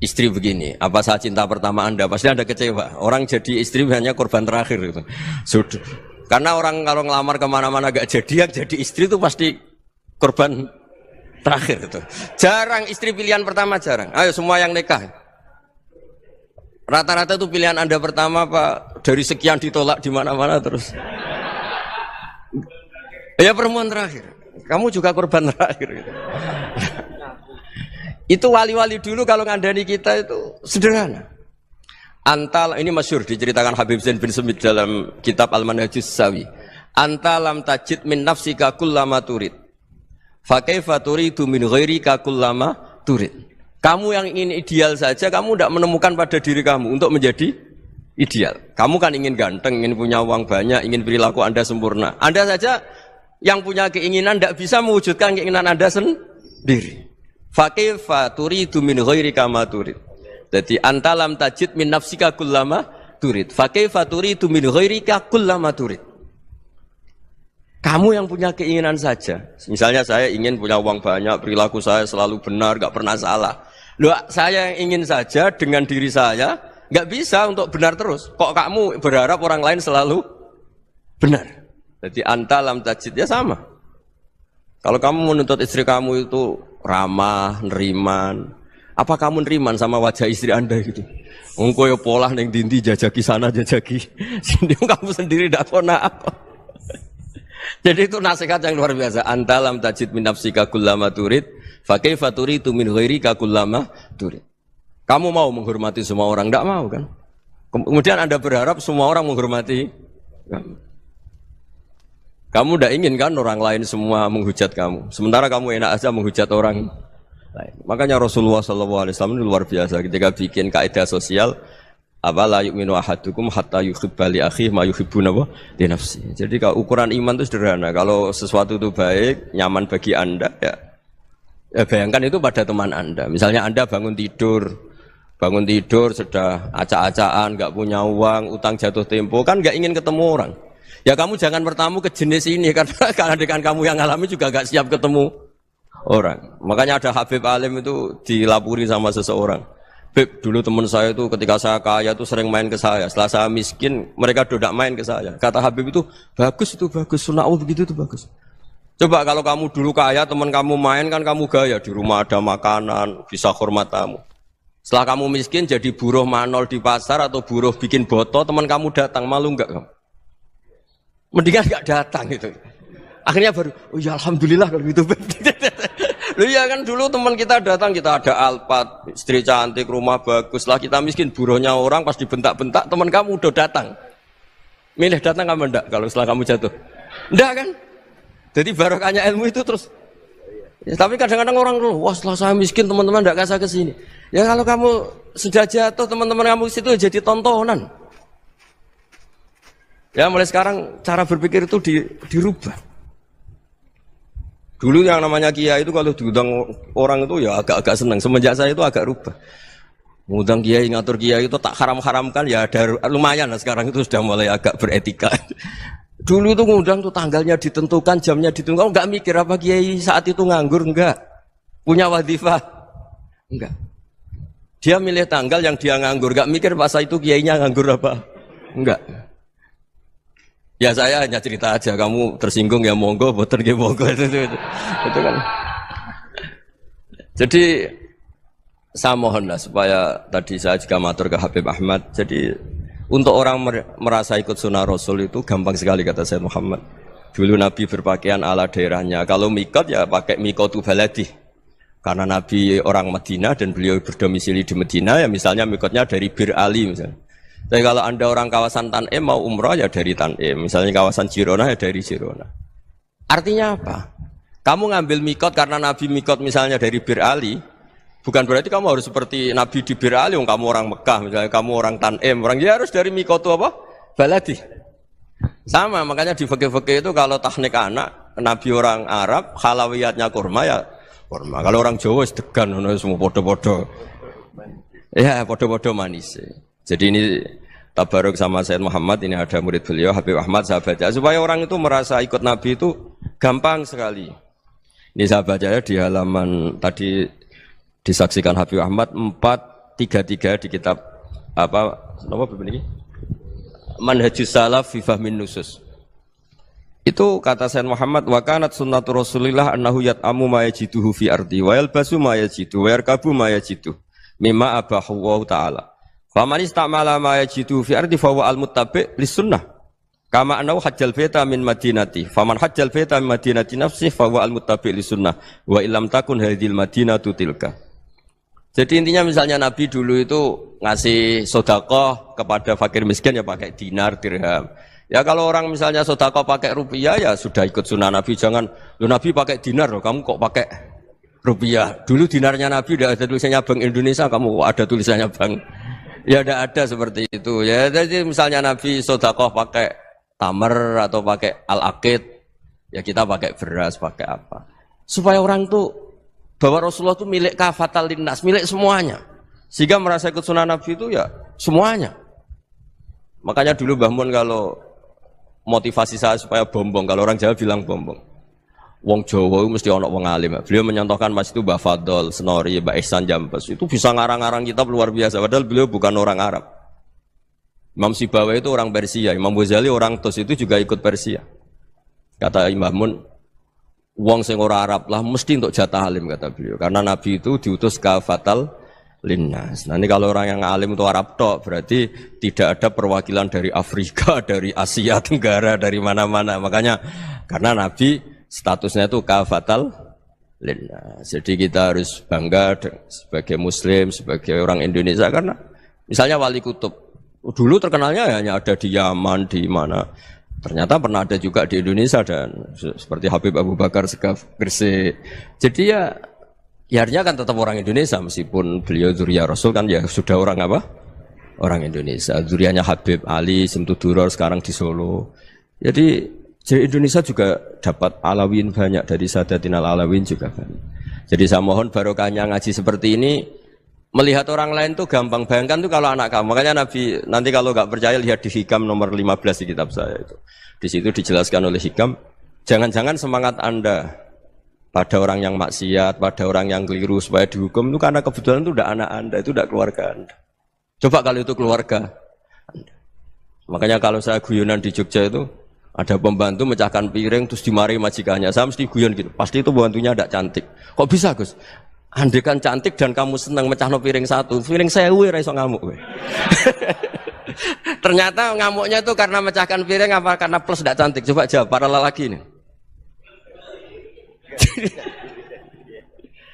[SPEAKER 2] istri begini, apa saya cinta pertama Anda? Pasti Anda kecewa. Orang jadi istri hanya korban terakhir gitu. Sudah. Karena orang kalau ngelamar kemana-mana gak jadi, yang jadi istri itu pasti korban terakhir gitu. Jarang istri pilihan pertama, jarang. Ayo semua yang nikah. Rata-rata itu pilihan Anda pertama Pak, dari sekian ditolak di mana-mana terus. Ya perempuan terakhir. Kamu juga korban terakhir gitu. Itu wali-wali dulu kalau ngandani kita itu sederhana. Antal ini masyhur diceritakan Habib Zain bin Semit dalam kitab Al-Manhajus Sawi. Antalam tajid min nafsika kullama turid. Fa kaifa turidu min ghairika kullama turid. Kamu yang ingin ideal saja kamu tidak menemukan pada diri kamu untuk menjadi ideal. Kamu kan ingin ganteng, ingin punya uang banyak, ingin perilaku Anda sempurna. Anda saja yang punya keinginan tidak bisa mewujudkan keinginan Anda sendiri. Fakaifa turidu min ghairika ma turid. Jadi antalam tajid min nafsika kullama turid. Fakaifa turidu min ghairika kullama turid. Kamu yang punya keinginan saja. Misalnya saya ingin punya uang banyak, perilaku saya selalu benar, enggak pernah salah. Loh, saya yang ingin saja dengan diri saya enggak bisa untuk benar terus. Kok kamu berharap orang lain selalu benar? Jadi antalam tajid ya sama. Kalau kamu menuntut istri kamu itu ramah, neriman, apa kamu neriman sama wajah istri Anda gitu? Engkau ya pola neng dindi jajaki sana jajaki sini, kamu sendiri tidak pernah apa. Jadi itu nasihat yang luar biasa. Antalam tajid min nafsika kullama turid, fa kaifa turidu min ghairika kullama turid. Kamu mau menghormati semua orang? Tidak mau kan? Kemudian Anda berharap semua orang menghormati kamu. Kamu tidak ingin kan orang lain semua menghujat kamu. Sementara kamu enak aja menghujat orang lain. Makanya Rasulullah SAW ini luar biasa ketika bikin kaidah sosial. Apa la yu'minu ahadukum hatta yuhibba li akhihi ma yuhibbu li nafsi. Jadi kalau ukuran iman itu sederhana. Kalau sesuatu itu baik, nyaman bagi Anda ya bayangkan itu pada teman Anda. Misalnya Anda bangun tidur sudah acak-acakan, enggak punya uang, utang jatuh tempo, kan enggak ingin ketemu orang. Ya kamu jangan bertamu ke jenis ini karena dengan kamu yang alami juga gak siap ketemu orang. Makanya ada Habib Alim itu dilapuri sama seseorang. Beb, dulu teman saya itu ketika saya kaya itu sering main ke saya. Setelah saya miskin, mereka tidak main ke saya. Kata Habib itu bagus, sunnaul begitu itu bagus. Coba kalau kamu dulu kaya, teman kamu main kan kamu gaya. Di rumah ada makanan, bisa hormat tamu. Setelah kamu miskin jadi buruh manol di pasar atau buruh bikin boto, teman kamu datang, malu enggak kamu? Mendingan enggak datang gitu. Akhirnya baru, oh ya alhamdulillah kalau gitu. Loh iya kan dulu teman kita datang, kita ada Alphard, istri cantik, rumah bagus. Lah kita miskin, buruhnya orang pas dibentak-bentak, teman kamu udah datang. Milih datang kamu enggak kalau setelah kamu jatuh? Enggak kan? Jadi barokahnya ilmu itu terus. Ya, tapi kadang-kadang orang tuh, wah setelah saya miskin teman-teman enggak kasih ke sini. Ya kalau kamu sudah jatuh, teman-teman kamu situ jadi tontonan. Ya mulai sekarang cara berpikir itu dirubah. Dulu yang namanya kiai itu kalau diundang orang itu ya agak-agak senang. Semenjak saya itu agak rubah. Mengundang kiai, ngatur kiai itu tak haram-haramkan ya ada lumayan lah sekarang itu sudah mulai agak beretika. Dulu itu ngundang tuh tanggalnya ditentukan, jamnya ditentukan. Enggak mikir apa kiai saat itu nganggur, enggak. Punya wadifah, enggak. Dia milih tanggal yang dia nganggur, enggak mikir masa itu kiainya nganggur apa, enggak. Ya saya hanya cerita aja, kamu tersinggung ya monggo, boten ya monggo itu kan. Jadi saya mohonlah supaya tadi saya juga matur ke Habib Ahmad. Jadi untuk orang merasa ikut sunnah Rasul itu gampang sekali kata Sayyid Muhammad. Dulu Nabi berpakaian ala daerahnya. Kalau mikot ya pakai mikotu baladi. Karena Nabi orang Madinah dan beliau berdomisili di Madinah ya misalnya mikotnya dari Bir Ali misalnya. Tapi kalau anda orang kawasan Tanim mau umrah ya dari Tanim, misalnya kawasan Jirona ya dari Jirona. Artinya apa? Kamu ngambil mikot karena Nabi mikot misalnya dari Bir Ali, bukan berarti kamu harus seperti Nabi di Bir Ali, kamu orang Mekah, misalnya kamu orang Tanim, orang dia harus dari mikot itu apa? Baladi. Sama, makanya di fikih-fikih itu kalau tahnik anak, Nabi orang Arab, halawiyatnya kurma ya kurma. Kalau orang Jawa sedegan, semua podo-podo. Ya podo-podo manis. Jadi ini tabaruk sama Sayyid Muhammad, ini ada murid beliau Habib Ahmad, saya baca supaya orang itu merasa ikut Nabi itu gampang sekali. Ini saya baca ya di halaman tadi disaksikan Habib Ahmad 433 di kitab apa ini? Manhajus Salaf fi Fahmin Nusus. Itu kata Sayyid Muhammad, wa kanat sunnatu Rasulillah annahu yat'amu ma yajiduhu fi ardi wa yalbasu ma yajidu wa yarkabu ma yajidu mimma abahu wa ta'ala. Faman istamala ma yajidu fi ardi fa huwa al-muttabi' lis-sunnah. Kama annahu hajjal baita min madinati. Faman hajjal baita min madinati nafsi fa huwa al-muttabi' lis-sunnah. Wa illam takun hadhil madinatu tilka. Jadi intinya misalnya Nabi dulu itu ngasih sedekah kepada fakir miskin ya pakai dinar, dirham. Ya kalau orang misalnya sedekah pakai rupiah ya sudah ikut sunnah Nabi. Jangan, lo Nabi pakai dinar loh, kamu kok pakai rupiah. Dulu dinarnya Nabi udah ada tulisannya Bank Indonesia, kamu kok ada tulisannya Bank. Ya tidak ada seperti itu. Ya jadi misalnya Nabi sedekah pakai tamar atau pakai al-aqid, ya kita pakai beras, pakai apa. Supaya orang tuh bahwa Rasulullah itu milik kafatal linnas, milik semuanya. Sehingga merasa ikut sunnah Nabi itu ya semuanya. Makanya dulu Mbah Mun kalau motivasi saya supaya bombong, kalau orang Jawa bilang bombong. Wong Jawa mesti ono wong alim. Beliau menyontohkan mas itu Mbah Fadol, Senori, Mbah Ihsan Jambes. Itu bisa ngarang-ngarang kitab luar biasa. Padahal beliau bukan orang Arab. Imam Sibawai itu orang Persia. Imam Ghazali orang Tus itu juga ikut Persia. Kata Imam Mun, wong sing ora Arab lah mesti untuk jatah alim kata beliau. Karena Nabi itu diutus kafatal linnas. Nanti kalau orang yang alim itu Arab tok, berarti tidak ada perwakilan dari Afrika, dari Asia Tenggara, dari mana-mana. Makanya karena Nabi statusnya itu kafatal linnas. Jadi kita harus bangga sebagai Muslim, sebagai orang Indonesia karena misalnya Wali Kutub dulu terkenalnya hanya ada di Yaman, di mana. Ternyata pernah ada juga di Indonesia dan seperti Habib Abu Bakar Segaf Gresik. Jadi ya artinya kan tetap orang Indonesia meskipun beliau dzurriyyah Rasul kan ya sudah orang apa? Orang Indonesia. Dzurriyyahnya Habib Ali Simtuduror sekarang di Solo. Jadi Indonesia juga dapat alawin banyak dari Sadatinal Alawin juga banyak. Jadi saya mohon barokahnya ngaji seperti ini. Melihat orang lain tuh gampang, bayangkan tuh kalau anak kamu. Makanya Nabi, nanti kalau nggak percaya lihat di Hikam nomor 15 di kitab saya itu. Di situ dijelaskan oleh Hikam, jangan-jangan semangat Anda pada orang yang maksiat, pada orang yang keliru supaya dihukum itu karena kebetulan itu udah anak Anda, itu udah keluarga Anda. Coba kalau itu keluarga Anda. Makanya kalau saya guyonan di Jogja itu ada pembantu mecahkan piring terus dimarahi majikannya, saya mesti guyon gitu. Pasti itu pembantunya tidak cantik. Kok bisa Gus? Andai kan cantik dan kamu senang mecahno piring satu, piring 1000 ra iso ngamuk kowe. Ternyata ngamuknya itu karena mecahkan piring apa karena plus tidak cantik? Coba jawab para lelaki ini.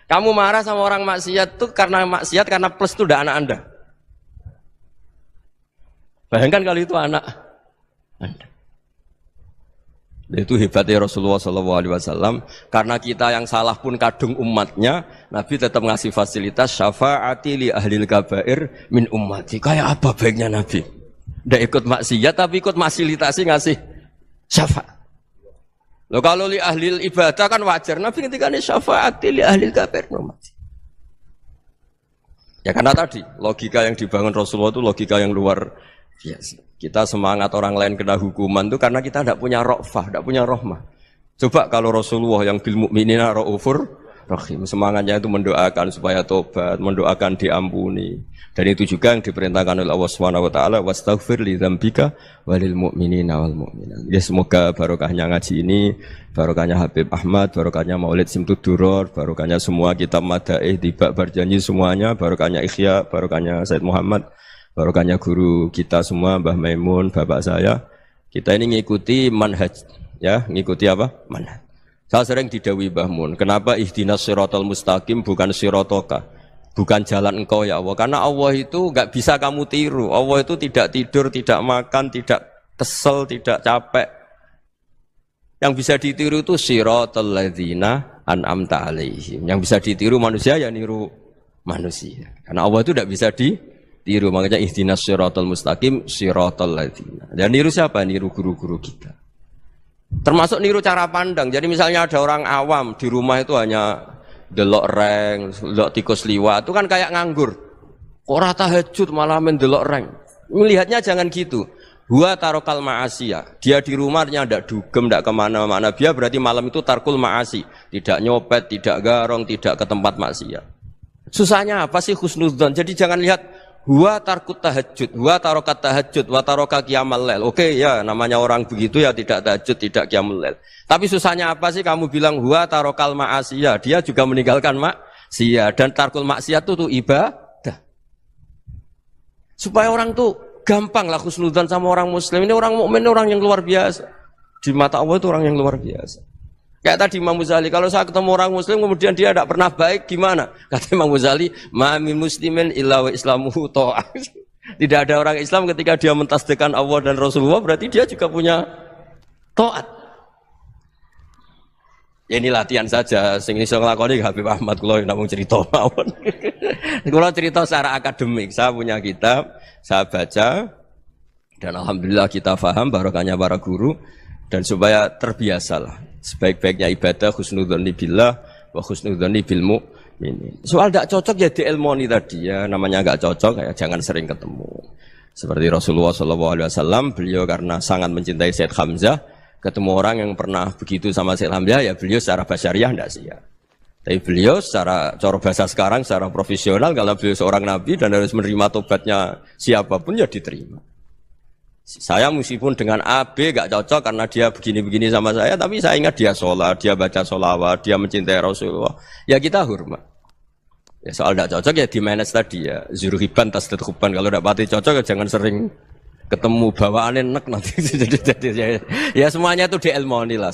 [SPEAKER 2] Kamu marah sama orang maksiat tuh karena maksiat karena plus itu udah anak Anda. Bayangkan kalau itu anak Anda. Itu hebatnya Rasulullah SAW. Karena kita yang salah pun kadung umatnya, Nabi tetap ngasih fasilitas syafaati li ahlil kabair min ummati. Kayak apa baiknya Nabi? Tidak ikut maksiat tapi ikut fasilitasi ngasih syafaat. Loh kalau li ahlil ibadah kan wajar. Nabi ketika ini syafaati li ahlil kabair min ummati. Ya karena tadi logika yang dibangun Rasulullah itu logika yang luar biasa. Kita semangat orang lain kena hukuman itu karena kita tidak punya ra'fah, tidak punya rahmah. Coba kalau Rasulullah yang bil mukminina raufur rahim, semangatnya itu mendoakan supaya tobat, mendoakan diampuni. Dan itu juga yang diperintahkan oleh Allah Subhanahu wa taala, wastaghfir li dzambika walil mu'minina wal mu'minat. Ya semoga barokahnya ngaji ini, barokahnya Habib Ahmad, barokahnya Maulid Simtud Duror, barokahnya semua kitab madaih, tiba berjanji semuanya, barokahnya Ikhya, barokahnya Said Muhammad, barokahnya guru kita semua, Mbah Maimun, bapak saya. Kita ini ngikuti manhaj, ya, ngikuti apa? Manhaj. Saya sering didhawuhi Mbah Mun, kenapa ihdinas siratal mustaqim bukan siratoka, bukan jalan engkau ya Allah? Karena Allah itu enggak bisa kamu tiru. Allah itu tidak tidur, tidak makan, tidak kesel, tidak capek. Yang bisa ditiru itu siratal ladzina an'amta alaihim. Yang bisa ditiru manusia ya niru manusia. Karena Allah itu tidak bisa tiru, makanya ihdinas siratal mustaqim siratal ladzina. Dan niru siapa? Niru guru-guru kita. Termasuk niru cara pandang. Jadi misalnya ada orang awam di rumah itu hanya delok reng, delok tikus liwat, itu kan kayak nganggur. Ora tahajud malah mendelok reng. Melihatnya jangan gitu. Huwa tarokal ma'asiyah. Dia di rumahnya tidak dugem, tidak kemana-mana. Dia berarti malam itu tarkul ma'asi. Tidak nyopet, tidak garong, tidak ke tempat maksiat. Susahnya apa sih husnudzon? Jadi jangan lihat huwa tarkut tahajud, huwa tarokat tahajud, wa taroka qiyamal lail. Oke ya, namanya orang begitu ya tidak tahajud, tidak qiyamul lail. Tapi susahnya apa sih kamu bilang huwa tarokal ma'asiyah? Dia juga meninggalkan maksiat, dan tarkul maksiat itu ibadah. Supaya orang tuh gampang lah husnudzon sama orang muslim. Ini orang mukmin, orang yang luar biasa. Di mata Allah itu orang yang luar biasa. Kayak tadi Imam Ghazali, kalau saya ketemu orang muslim kemudian dia tidak pernah baik, gimana? Kata Imam Ghazali, ma min muslimin illa wa islamuhu ta'ah. Tidak ada orang Islam ketika dia mentasdihkan Allah dan Rasulullah, berarti dia juga punya taat. Ya ini latihan saja, sing iso nglakoni Habib Ahmad kula namung cerita mawon. Kula cerita secara akademik, saya punya kitab, saya baca dan alhamdulillah kita paham barokahnya para guru dan supaya terbiasalah. Sebaik-baiknya ibadah husnudzonni billah wa husnudzonni bil mu'minin. Soal tidak cocok ya diilmoni tadi ya, namanya enggak cocok ya jangan sering ketemu. Seperti Rasulullah SAW, beliau karena sangat mencintai Sayyid Hamzah, ketemu orang yang pernah begitu sama Sayyid Hamzah ya beliau secara basyariah tidak siap. Tapi beliau secara cara bahasa sekarang secara profesional, kalau beliau seorang nabi dan harus menerima tobatnya siapapun ya diterima. Saya meskipun dengan A, B gak cocok karena dia begini-begini sama saya, tapi saya ingat dia sholat, dia baca sholawat, dia mencintai Rasulullah. Ya kita hormat. Ya soal gak cocok ya di manage tadi ya. Zuruhiban tas tetekuban. Kalau gak pati cocok ya jangan sering ketemu, bawaannya enak nanti. Ya semuanya itu diilmoni lah.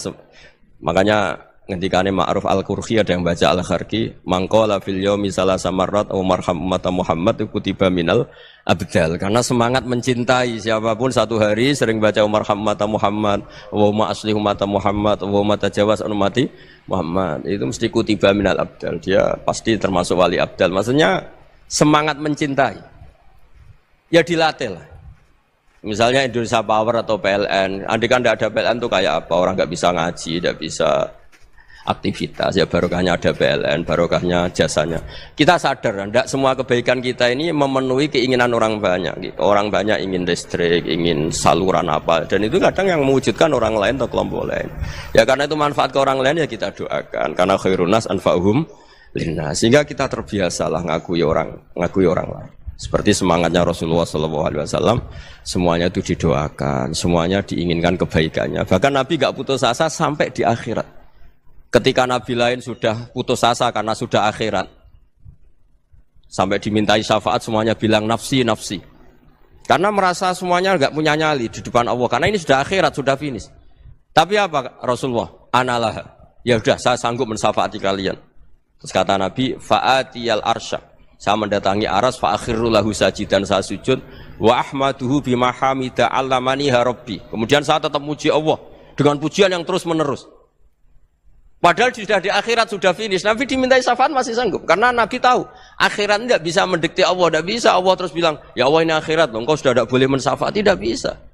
[SPEAKER 2] Makanya ngendikane Ma'ruf Al-Qurhi ada yang baca Al-Kharki, mangqala fil yaumi salasa marrat aw marham ummata Muhammad kutiba minal abdal. Karena semangat mencintai siapapun satu hari sering baca marham ummata Muhammad, wa ma aslih ummata Muhammad, wa ma tajawaz an ummati Muhammad. Itu mesti kutiba minal abdal. Dia pasti termasuk wali abdal. Maksudnya semangat mencintai. Ya dilatih lah. Misalnya Indonesia Power atau PLN, andai kan tidak ada PLN itu kayak apa? Orang nggak bisa ngaji, tidak bisa aktivitas, ya barokahnya ada PLN, barokahnya jasanya. Kita sadar, tidak semua kebaikan kita ini memenuhi keinginan orang banyak. Gitu. Orang banyak ingin listrik, ingin saluran apa, dan itu kadang yang mewujudkan orang lain atau kelompok lain. Ya karena itu manfaat ke orang lain ya kita doakan. Karena khairun nas anfa'uhum linnas. Sehingga kita terbiasalah ngakui orang lain. Seperti semangatnya Rasulullah SAW, semuanya itu didoakan, semuanya diinginkan kebaikannya. Bahkan Nabi gak putus asa sampai di akhirat. Ketika Nabi lain sudah putus asa karena sudah akhirat, sampai dimintai syafaat semuanya bilang nafsi, nafsi. Karena merasa semuanya gak punya nyali di depan Allah. Karena ini sudah akhirat, sudah finish. Tapi apa Rasulullah? Analah. Ya udah, saya sanggup mensyafaati kalian. Terus kata Nabi, fa'atiyal arsya. Saya mendatangi aras fa akhiru lahu sajidan, saya sujud wa ahmaduhu bima hamida 'allamaniha rabbi. Kemudian saya tetap muji Allah dengan pujian yang terus menerus. Padahal sudah di akhirat, sudah finish. Nabi dimintai syafaat masih sanggup karena Nabi tahu akhirat tidak bisa mendikte Allah, tidak bisa Allah terus bilang, "Ya Allah ini akhirat, loh, engkau sudah tidak boleh mensyafaat." Tidak bisa.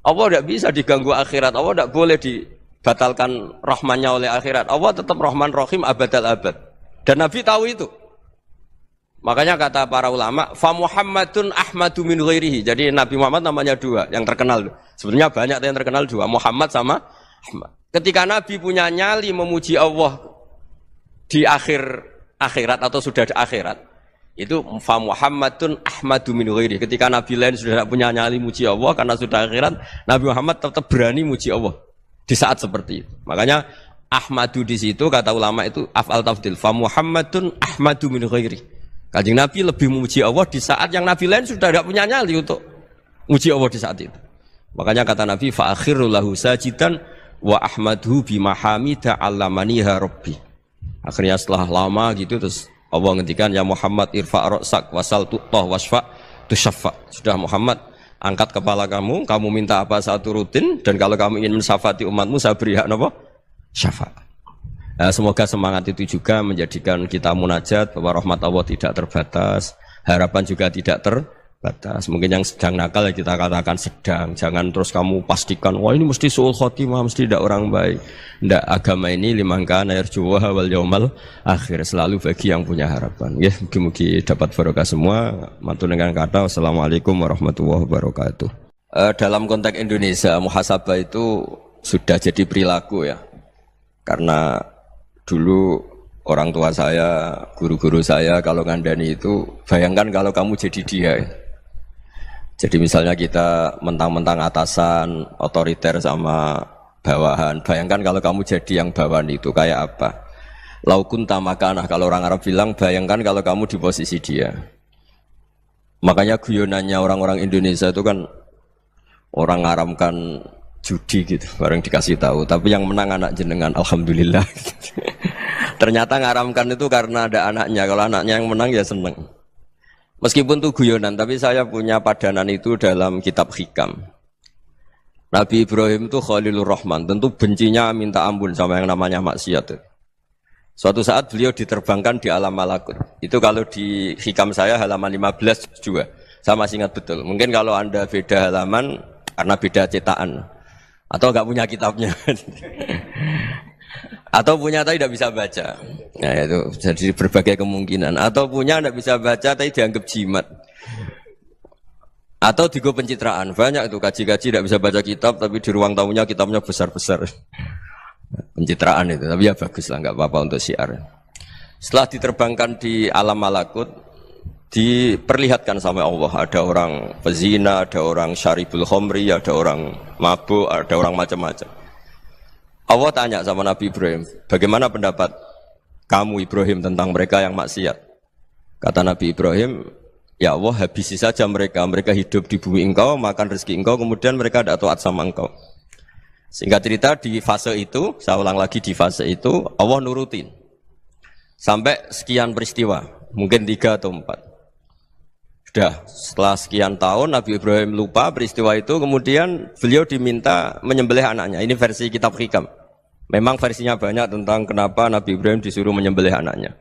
[SPEAKER 2] Allah tidak bisa diganggu akhirat. Allah tidak boleh dibatalkan rahmannya oleh akhirat. Allah tetap Rahman Rahim abadal abad. Dan Nabi tahu itu. Makanya kata para ulama, fa Muhammadun ahmadu min ghairihi. Jadi Nabi Muhammad namanya dua, yang terkenal. Sebenarnya banyak yang terkenal dua, Muhammad sama Ahmad. Ketika Nabi punya nyali memuji Allah di akhirat atau sudah di akhirat, itu fa Muhammadun ahmadu min ghairihi. Ketika Nabi lain sudah tidak punya nyali muji Allah karena sudah akhirat, Nabi Muhammad tetap berani muji Allah di saat seperti itu. Makanya Ahmadu di situ kata ulama itu af'al tafdil, fa Muhammadun ahmadu min ghairihi. Kanjeng Nabi lebih memuji Allah di saat yang Nabi lain sudah tidak punya nyali untuk memuji Allah di saat itu. Makanya kata Nabi, fa akhiru lahu sajidan wa ahmadhu bima hamida 'allamaniha rabbi. Akhirnya setelah lama gitu terus Allah ngendikan, ya Muhammad irfa' ra'sak wasal tu'tah wasfa' tusyaffa. Sudah Muhammad, angkat kepala kamu minta apa saya turutin, dan kalau kamu ingin mensyafaati umatmu saya beri hak napa? Syafaat. Semoga semangat itu juga menjadikan kita munajat bahwa rahmat Allah tidak terbatas, harapan juga tidak terbatas. Mungkin yang sedang nakal ya kita katakan sedang, jangan terus kamu pastikan wah ini mesti suul khotimah, mesti tidak orang baik. Tidak, agama ini liman kana yarjuwa wal yaumal akhir, selalu bagi yang punya harapan. Ya, mugi-mugi dapat barokah semua. Matur dengan kata wassalamualaikum warahmatullahi wabarakatuh. Dalam konteks Indonesia, muhasabah itu sudah jadi perilaku ya. Karena dulu orang tua saya, guru-guru saya kalau ngandani itu, bayangkan kalau kamu jadi dia. Jadi misalnya kita mentang-mentang atasan, otoriter sama bawahan. Bayangkan kalau kamu jadi yang bawahan itu kayak apa? Laukun tamakanah, kalau orang Arab bilang, bayangkan kalau kamu di posisi dia. Makanya guyonannya orang-orang Indonesia itu kan orang ngaramkan judi gitu, bareng dikasih tahu. Tapi yang menang anak jenengan, alhamdulillah. Ternyata ngaramkan itu karena ada anaknya. Kalau anaknya yang menang ya seneng. Meskipun itu guyonan, tapi saya punya padanan itu dalam kitab Hikam. Nabi Ibrahim itu Khalilur Rahman, tentu bencinya minta ampun sama yang namanya maksiat. Suatu saat beliau diterbangkan di alam malakut. Itu kalau di Hikam saya halaman 15 juga. Saya masih ingat betul. Mungkin kalau Anda beda halaman karena beda cetakan. Atau enggak punya kitabnya. Atau punya tapi tidak bisa baca. Nah itu jadi berbagai kemungkinan. Atau punya tidak bisa baca tapi dianggap jimat. Atau digo pencitraan. Banyak itu kaji-kaji tidak bisa baca kitab tapi di ruang tamunya kitabnya besar-besar. Pencitraan itu. Tapi ya bagus lah, enggak apa-apa untuk syiar. Setelah diterbangkan di alam malakut, diperlihatkan sama Allah, ada orang pezina, ada orang syaribul khomri, ada orang mabuk, ada orang macam-macam. Allah tanya sama Nabi Ibrahim, bagaimana pendapat kamu Ibrahim tentang mereka yang maksiat? Kata Nabi Ibrahim, ya Allah habisi saja mereka hidup di bumi engkau, makan rezeki engkau, kemudian mereka tidak taat sama engkau. Singkat cerita di fase itu, saya ulang lagi di fase itu, Allah nurutin. Sampai sekian peristiwa, mungkin 3 atau 4. Sudah, setelah sekian tahun Nabi Ibrahim lupa peristiwa itu, kemudian beliau diminta menyembelih anaknya. Ini versi kitab Hikam. Memang versinya banyak tentang kenapa Nabi Ibrahim disuruh menyembelih anaknya.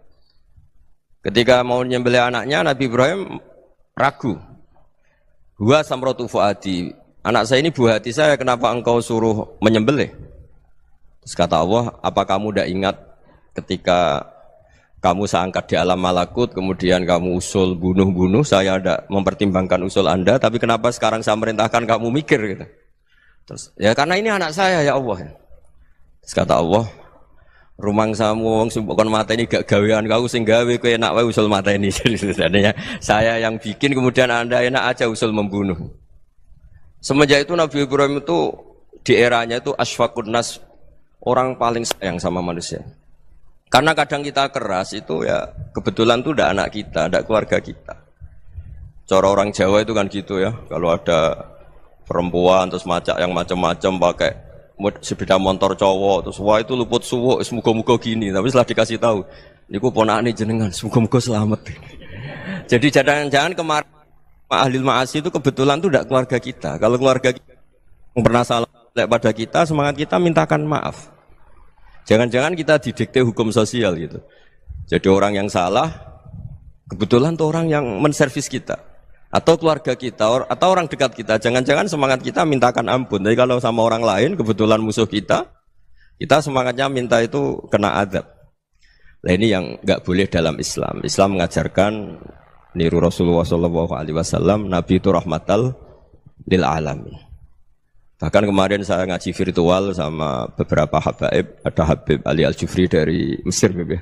[SPEAKER 2] Ketika mau menyembelih anaknya, Nabi Ibrahim ragu. Huwa samratu fuadi. Anak saya ini buah hati saya, kenapa engkau suruh menyembelih? Terus kata Allah, apa kamu tidak ingat ketika kamu saya angkat di alam malakut, kemudian kamu usul bunuh-bunuh, saya ada mempertimbangkan usul Anda, tapi kenapa sekarang saya merintahkan kamu mikir gitu. Terus, ya karena ini anak saya ya Allah. Terus kata Allah, rumang samu wong sumpukon mata ini gak gawean kau sing gawe kowe enak wae usul mata ini. Jadi sebenarnya saya yang bikin kemudian Anda enak aja usul membunuh. Semenjak itu Nabi Ibrahim itu di eranya itu asfaqun nas, orang paling sayang sama manusia. Karena kadang kita keras itu ya kebetulan tuh udah anak kita, udah keluarga kita. Cara orang Jawa itu kan gitu ya, kalau ada perempuan terus macak yang macam-macam pakai sepeda motor cowok terus wah itu luput suwuk, semoga-moga gini. Tapi setelah dikasih tahu, niku ponakane jenengan, semoga-moga selamat. Jadi jangan-jangan kemarin ahli ma'asi itu kebetulan tuh udah keluarga kita. Kalau keluarga kita yang pernah salah pada kita, semangat kita mintakan maaf. Jangan-jangan kita didikte hukum sosial gitu. Jadi orang yang salah, kebetulan tuh orang yang menservis kita. Atau keluarga kita, atau orang dekat kita. Jangan-jangan semangat kita mintakan ampun. Tapi kalau sama orang lain, kebetulan musuh kita semangatnya minta itu kena adab. Nah ini yang nggak boleh dalam Islam. Islam mengajarkan, niru Rasulullah SAW, Nabi itu rahmatal lil alamin. Bahkan kemarin saya ngaji virtual sama beberapa habaib, ada Habib Ali Al-Jufri dari Mesir, ya.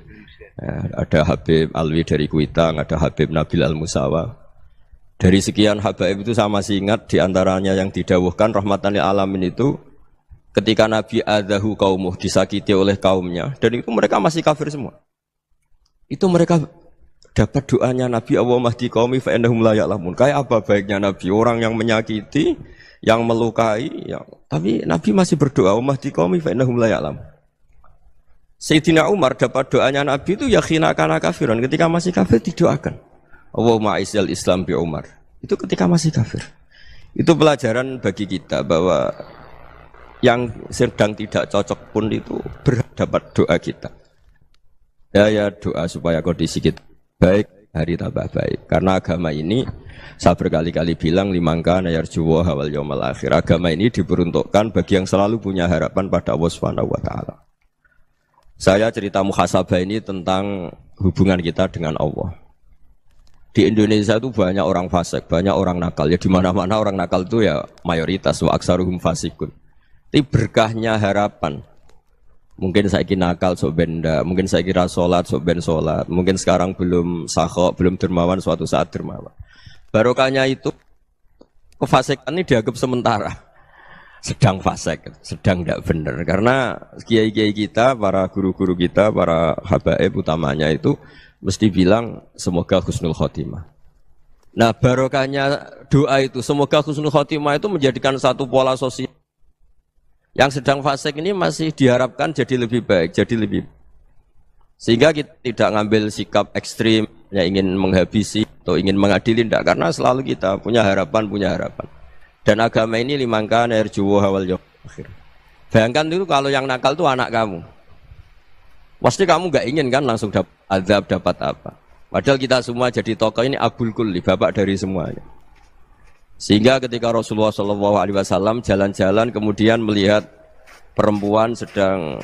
[SPEAKER 2] Ada Habib Alwi dari Kuitang, ada Habib Nabil Al-Musawa. Dari sekian habaib itu saya masih ingat diantaranya yang didawuhkan rahmatan lil alamin itu ketika Nabi adahu kaumuh, disakiti oleh kaumnya, dan itu mereka masih kafir semua. Itu mereka dapat doanya Nabi, Allahumma hdi qaumi fa innahum la ya'lamun. Kayak apa baiknya Nabi, orang yang menyakiti, yang melukai, tapi Nabi masih berdoa, Allahumma hdi qaumi fa innahum la ya'lamun. Sayyidina Umar dapat doanya Nabi itu ya khina kana kafiran, ketika masih kafir didoakan. Allahumma aizzal Islam bi Umar. Itu ketika masih kafir. Itu pelajaran bagi kita bahwa yang sedang tidak cocok pun itu berdapat doa kita. Ya doa supaya kondisi kita baik, hari tambah baik. Karena agama ini saya berkali-kali bilang limangka yarjuwa wal yaumal akhir. Agama ini diperuntukkan bagi yang selalu punya harapan pada Allah Subhanahu wa taala. Saya cerita muhasabah ini tentang hubungan kita dengan Allah. Di Indonesia itu banyak orang fasik, banyak orang nakal. Ya di mana-mana orang nakal itu ya mayoritas, wa aksaruhum fasikun. Tapi berkahnya harapan. Mungkin saya kira nakal sok benda, mungkin saya kira sholat sok ben sholat, mungkin sekarang belum sakhok, belum dermawan, suatu saat dermawan. Barokahnya itu kefasikan ini dianggap sementara. Sedang fasik, sedang tidak benar. Karena kiai-kiai kita, para guru-guru kita, para habaib utamanya itu mesti bilang semoga husnul khotimah. Nah barokahnya doa itu semoga husnul khotimah itu menjadikan satu pola sosial. Yang sedang fasik ini masih diharapkan jadi lebih baik, jadi lebih. Sehingga kita tidak ngambil sikap ekstrim, yang ingin menghabisi atau ingin mengadili, tidak. Karena selalu kita punya harapan. Dan agama ini limangkan yarjuwa wal yaumal akhir. Bayangkan itu kalau yang nakal itu anak kamu. Pasti kamu gak ingin kan langsung dapat azab, dapat apa. Padahal kita semua jadi tokoh ini abul kulli, bapak dari semuanya. Sehingga ketika Rasulullah SAW jalan-jalan kemudian melihat perempuan sedang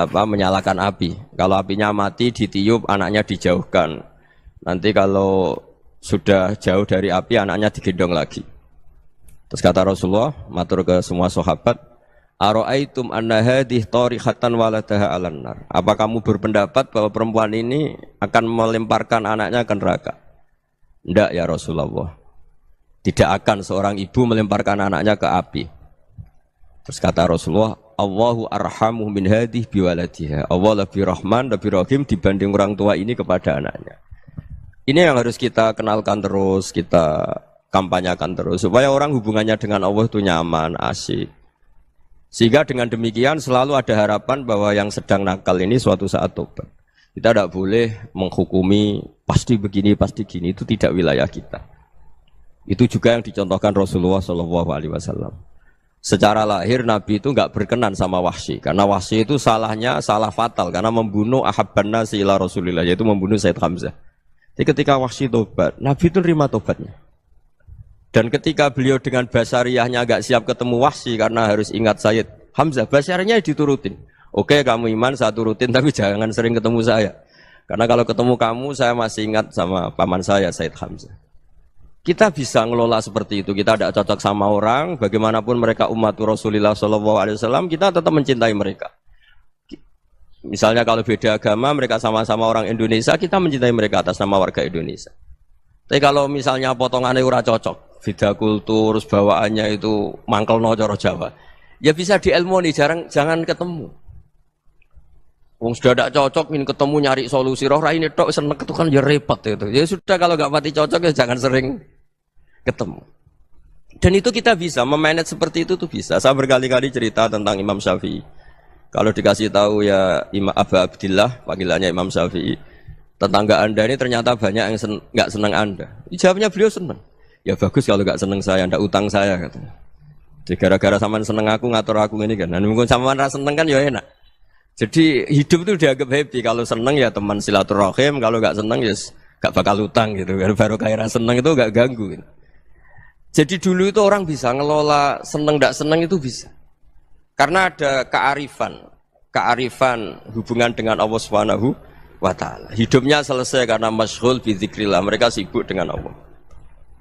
[SPEAKER 2] menyalakan api. Kalau apinya mati ditiup, anaknya dijauhkan. Nanti kalau sudah jauh dari api, anaknya digendong lagi. Terus kata Rasulullah, matur ke semua sahabat, Aro'aitum anna hadih tarihatan waladaha alan nar. Apa kamu berpendapat bahwa perempuan ini akan melemparkan anaknya ke neraka? Tidak ya Rasulullah. Tidak akan seorang ibu melemparkan anaknya ke api. Terus kata Rasulullah, Allahu arhamu min hadih biwaladiha. Allah lebih rahman, lebih rahim dibanding orang tua ini kepada anaknya. Ini yang harus kita kenalkan terus, kita kampanyakan terus. Supaya orang hubungannya dengan Allah itu nyaman, asik. Sehingga dengan demikian selalu ada harapan bahwa yang sedang nakal ini suatu saat tobat. Kita tidak boleh menghukumi pasti begini, pasti gini. Itu tidak wilayah kita. Itu juga yang dicontohkan Rasulullah SAW. Secara lahir Nabi itu nggak berkenan sama Wahsy. Karena Wahsy itu salahnya salah fatal. Karena membunuh ahabban nasi ila Rasulillah. Yaitu membunuh Sayyid Hamzah. Jadi ketika Wahsy tobat, Nabi itu nerima tobatnya. Dan ketika beliau dengan basariyahnya agak siap ketemu Wahsy karena harus ingat Sayyid Hamzah, basariyahnya diturutin. Oke, kamu iman satu rutin, tapi jangan sering ketemu saya. Karena kalau ketemu kamu, saya masih ingat sama paman saya, Said Hamzah. Kita bisa ngelola seperti itu. Kita tidak cocok sama orang, bagaimanapun mereka umat Rasulullah SAW, kita tetap mencintai mereka. Misalnya kalau beda agama, mereka sama-sama orang Indonesia, kita mencintai mereka atas nama warga Indonesia. Tapi kalau misalnya potongannya ora cocok, beda kultur, bawaannya itu mangkel no coro Jawa, ya bisa diilmoni, jangan ketemu. Wong sudah tidak cocok, ingin ketemu nyari solusi. Roh ini tok seneng itu kan ya repot itu. Ya sudah kalau nggak pati cocok ya jangan sering ketemu. Dan itu kita bisa memanage seperti itu tuh bisa. Saya berkali-kali cerita tentang Imam Syafi'i. Kalau dikasih tahu ya Imam Abu Abdillah, panggilannya Imam Syafi'i, tetangga anda ini ternyata banyak yang nggak senang anda. Jawabnya beliau senang. Ya bagus kalau nggak senang saya, ndak utang saya katanya. Jadi gara-gara sampean seneng aku ngatur aku ini kan. Dan mungkin sampean rasa seneng kan ya enak. Jadi hidup itu dianggap happy. Kalau seneng ya teman silaturahim, kalau nggak seneng ya nggak bakal utang gitu. Baru kayak seneng itu nggak ganggu. Gitu. Jadi dulu itu orang bisa ngelola seneng nggak seneng itu bisa. Karena ada kearifan hubungan dengan Allah Subhanahu wa Ta'ala. Hidupnya selesai karena masyghul bi dzikrillah. Mereka sibuk dengan Allah.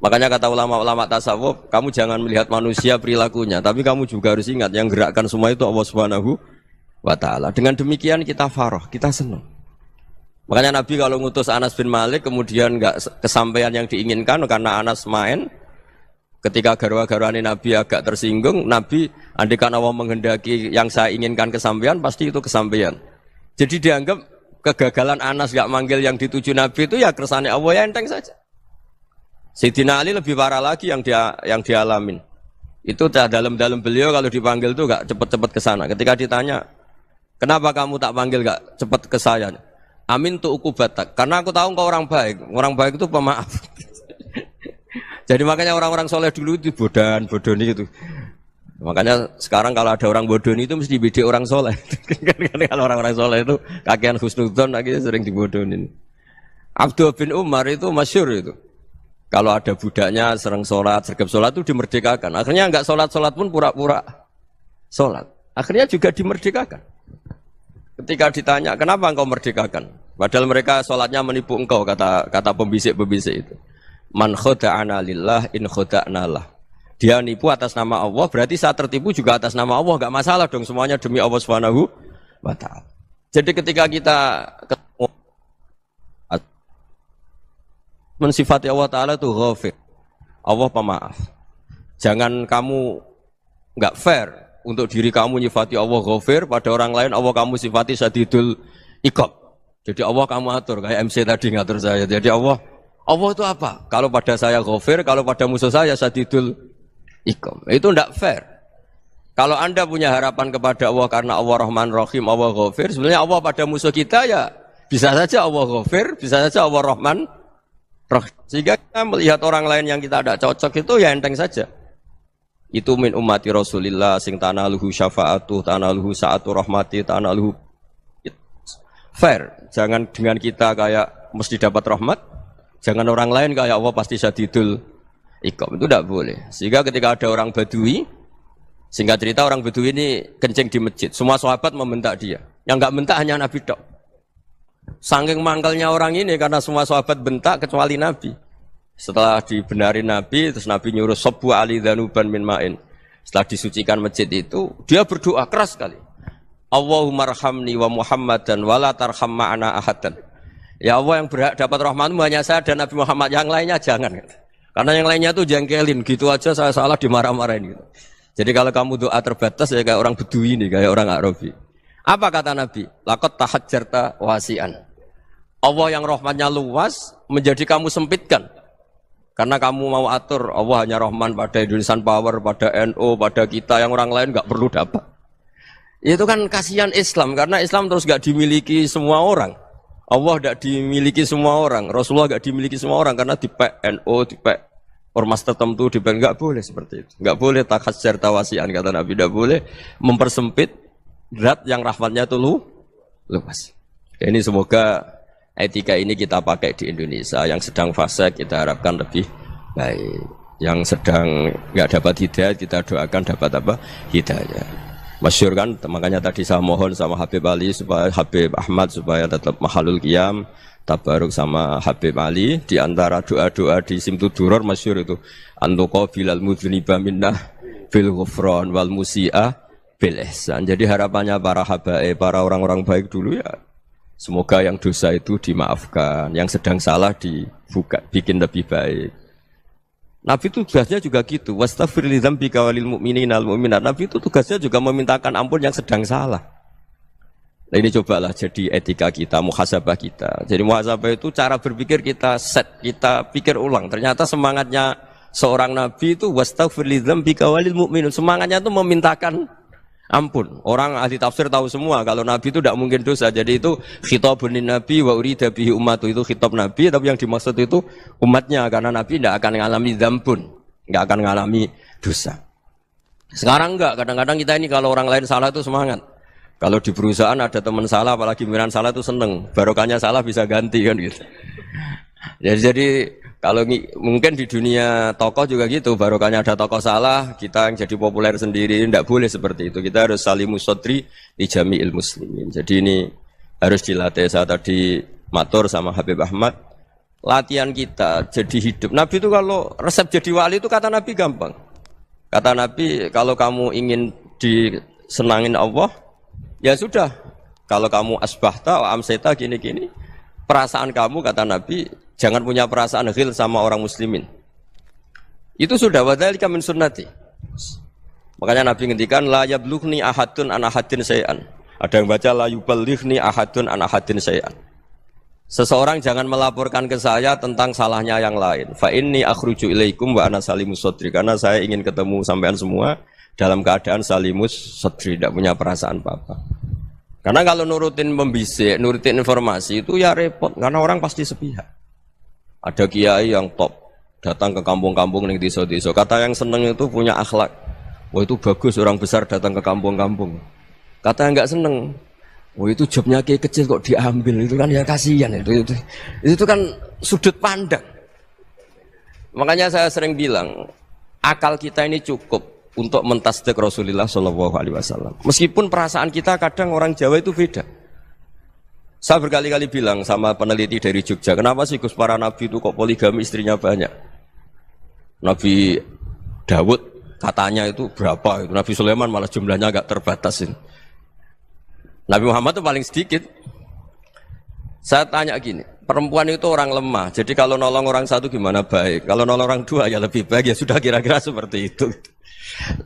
[SPEAKER 2] Makanya kata ulama-ulama tasawuf, kamu jangan melihat manusia perilakunya, tapi kamu juga harus ingat yang gerakkan semua itu Allah Subhanahu wa Ta'ala. Dengan demikian kita farah, kita senang. Makanya Nabi kalau ngutus Anas bin Malik kemudian nggak kesampaian yang diinginkan karena Anas main, ketika garwa-garwani Nabi agak tersinggung, Nabi andaikan Allah menghendaki yang saya inginkan kesampaian, pasti itu kesampaian. Jadi dianggap kegagalan Anas nggak manggil yang dituju Nabi itu ya kersane Allah, ya enteng saja. Sayyidina Ali lebih parah lagi yang dialamin. Itu dalam beliau kalau dipanggil tuh nggak cepet-cepet ke sana. Ketika ditanya, kenapa kamu tak panggil gak cepat ke saya? Amin tu ukubatak. Karena aku tahu kau orang baik. Orang baik itu pemaaf. Jadi makanya orang-orang soleh dulu itu bodoh-bodoh gitu. Makanya sekarang kalau ada orang bodoh itu mesti dibidik orang soleh. Kalau orang-orang soleh itu kakean husnudzon akhirnya sering dibodohin. Abdul bin Umar itu masyhur itu. Kalau ada budaknya sering sholat, sergap sholat itu dimerdekakan. Akhirnya enggak sholat pun pura-pura sholat. Akhirnya juga dimerdekakan. Ketika ditanya, kenapa engkau merdekakan? Padahal mereka sholatnya menipu engkau, kata pembisik-pembisik itu. Man khoda'ana lillah in khoda'na lah. Dia nipu atas nama Allah, berarti saat tertipu juga atas nama Allah. Enggak masalah dong, semuanya demi Allah Subhanahu wa Ta'ala. Jadi ketika kita ketemu mensifati Allah Ta'ala itu ghafir. Allah pemaaf. Jangan kamu enggak fair untuk diri kamu nyifati Allah ghafir, pada orang lain Allah kamu sifati syadidul iqab. Jadi Allah kamu atur, kayak MC tadi ngatur saya. Jadi Allah itu apa? Kalau pada saya ghafir, kalau pada musuh saya syadidul iqab. Itu tidak fair. Kalau Anda punya harapan kepada Allah karena Allah Rahman Rahim, Allah ghafir, sebenarnya Allah pada musuh kita ya bisa saja Allah ghafir, bisa saja Allah Rahman Rahim. Sehingga kita melihat orang lain yang kita tidak cocok itu ya enteng saja. Itu min ummati Rasulillah sing tanaluhu syafa'atu, tanaluhu sa'atu rahmati, tanaluhu fair. Jangan dengan kita kayak mesti dapat rahmat, jangan orang lain kayak Allah pasti syadidul iqab. Itu tidak boleh. Sehingga ketika ada orang Badui, singkat cerita orang Badui ini kencing di masjid, semua sahabat membentak dia. Yang enggak bentak hanya Nabi tok. Saking mangkalnya orang ini karena semua sahabat bentak kecuali Nabi. Setelah dibenarin Nabi, terus Nabi nyuruh Sobbu Ali Dhanuban min ma'in. Setelah disucikan masjid itu, dia berdoa keras sekali. Allahumma arhamni wa Muhammadan wa la tarham ma'ana ahadan. Ya Allah, yang berhak dapat rahmatmu hanya saya dan Nabi Muhammad, yang lainnya jangan. Karena yang lainnya tuh jengkelin, gitu aja saya salah dimarah-marahin gitu. Jadi kalau kamu doa terbatas ya kayak orang Bedui ini, kayak orang Arabi. Apa kata Nabi? Laqad tahajjarta wasi'an. Allah yang rahmatnya luas menjadi kamu sempitkan. Karena kamu mau atur Allah hanya Rahman pada Indonesian Power, pada NU, pada kita, yang orang lain nggak perlu dapat. Itu kan kasihan Islam, karena Islam terus nggak dimiliki semua orang. Allah nggak dimiliki semua orang, Rasulullah nggak dimiliki semua orang karena dipek NU, dipek ormas tertentu, dipek nggak boleh seperti itu. Nggak boleh takhasyar tawasian kata Nabi, nggak boleh mempersempit zat yang rahmatnya itu luas. Ini semoga etika ini kita pakai di Indonesia. Yang sedang fase kita harapkan lebih baik. Yang sedang nggak dapat hidayah kita doakan dapat apa? Hidayah. Masyhur kan, makanya tadi saya mohon sama Habib Ali supaya Habib Ahmad supaya tetap mahalul qiyam, tabaruk sama Habib Ali. Di antara doa-doa di Simtud Duror masyhur itu antuqa bilal mudhniba minnah bil ghufran wal musi'ah bil ihsan. Jadi harapannya para habaib, para orang-orang baik dulu ya, semoga yang dosa itu dimaafkan, yang sedang salah dibuka, bikin lebih baik. Nabi itu tugasnya juga gitu. Wastaghfir li dzambika walil mu'minina wal mu'minat. Nabi itu tugasnya juga memintakan ampun yang sedang salah. Nah ini cobalah jadi etika kita, muhasabah kita. Jadi muhasabah itu cara berpikir kita set, kita pikir ulang. Ternyata semangatnya seorang nabi itu wastaghfir li dzambika walil mu'minun. Semangatnya itu memintakan ampun. Orang ahli tafsir tahu semua kalau nabi itu tidak mungkin dosa. Jadi itu khitabun nabi wa urida bihi ummatu, itu khitab nabi, tapi yang dimaksud itu umatnya, karena nabi tidak akan mengalami dzambun, tidak akan mengalami dosa. Sekarang enggak, kadang-kadang kita ini kalau orang lain salah itu semangat. Kalau di perusahaan ada teman salah, apalagi pimpinan salah itu seneng. Barokahnya salah bisa ganti kan gitu. Jadi kalau mungkin di dunia tokoh juga gitu, barokahnya ada tokoh salah, kita yang jadi populer sendiri, tidak boleh seperti itu. Kita harus salimus sodri di jami'il muslimin. Jadi ini harus dilatih. Saya tadi matur sama Habib Ahmad, latihan kita jadi hidup. Nabi itu kalau resep jadi wali itu kata Nabi gampang. Kata Nabi, kalau kamu ingin disenangin Allah, ya sudah. Kalau kamu asbahta, amseta, gini-gini, perasaan kamu, kata Nabi, jangan punya perasaan ghil sama orang muslimin. Itu sudah wadzalika min sunnati. Makanya Nabi ngendikan la yablughni ahadun an ahadin syai'an. Ada yang baca la yuballighni ahadun an ahadin syai'an. Seseorang jangan melaporkan ke saya tentang salahnya yang lain. Fa inni akhruju ilaikum wa ana salimus sadri. Karena saya ingin ketemu sampean semua dalam keadaan salimus sadri, tidak punya perasaan apa-apa. Karena kalau nurutin membisik, nurutin informasi itu ya repot, karena orang pasti sepihak. Ada kiai yang top, datang ke kampung-kampung ning desa-desa. Kata yang seneng itu punya akhlak. Wah itu bagus orang besar datang ke kampung-kampung. Kata yang enggak seneng, wah itu jobnya kiai kecil kok diambil, itu kan ya kasihan itu kan sudut pandang. Makanya saya sering bilang, akal kita ini cukup untuk mentasdik Rasulullah Shallallahu Alaihi Wasallam. Meskipun perasaan kita kadang orang Jawa itu beda. Saya berkali-kali bilang sama peneliti dari Jogja, kenapa sih Gus para nabi itu kok poligami istrinya banyak? Nabi Dawud katanya itu berapa? Itu Nabi Sulaiman malah jumlahnya agak terbatas ini. Nabi Muhammad itu paling sedikit. Saya tanya gini, perempuan itu orang lemah, jadi kalau nolong orang satu gimana baik? Kalau nolong orang dua ya lebih baik, ya sudah kira-kira seperti itu.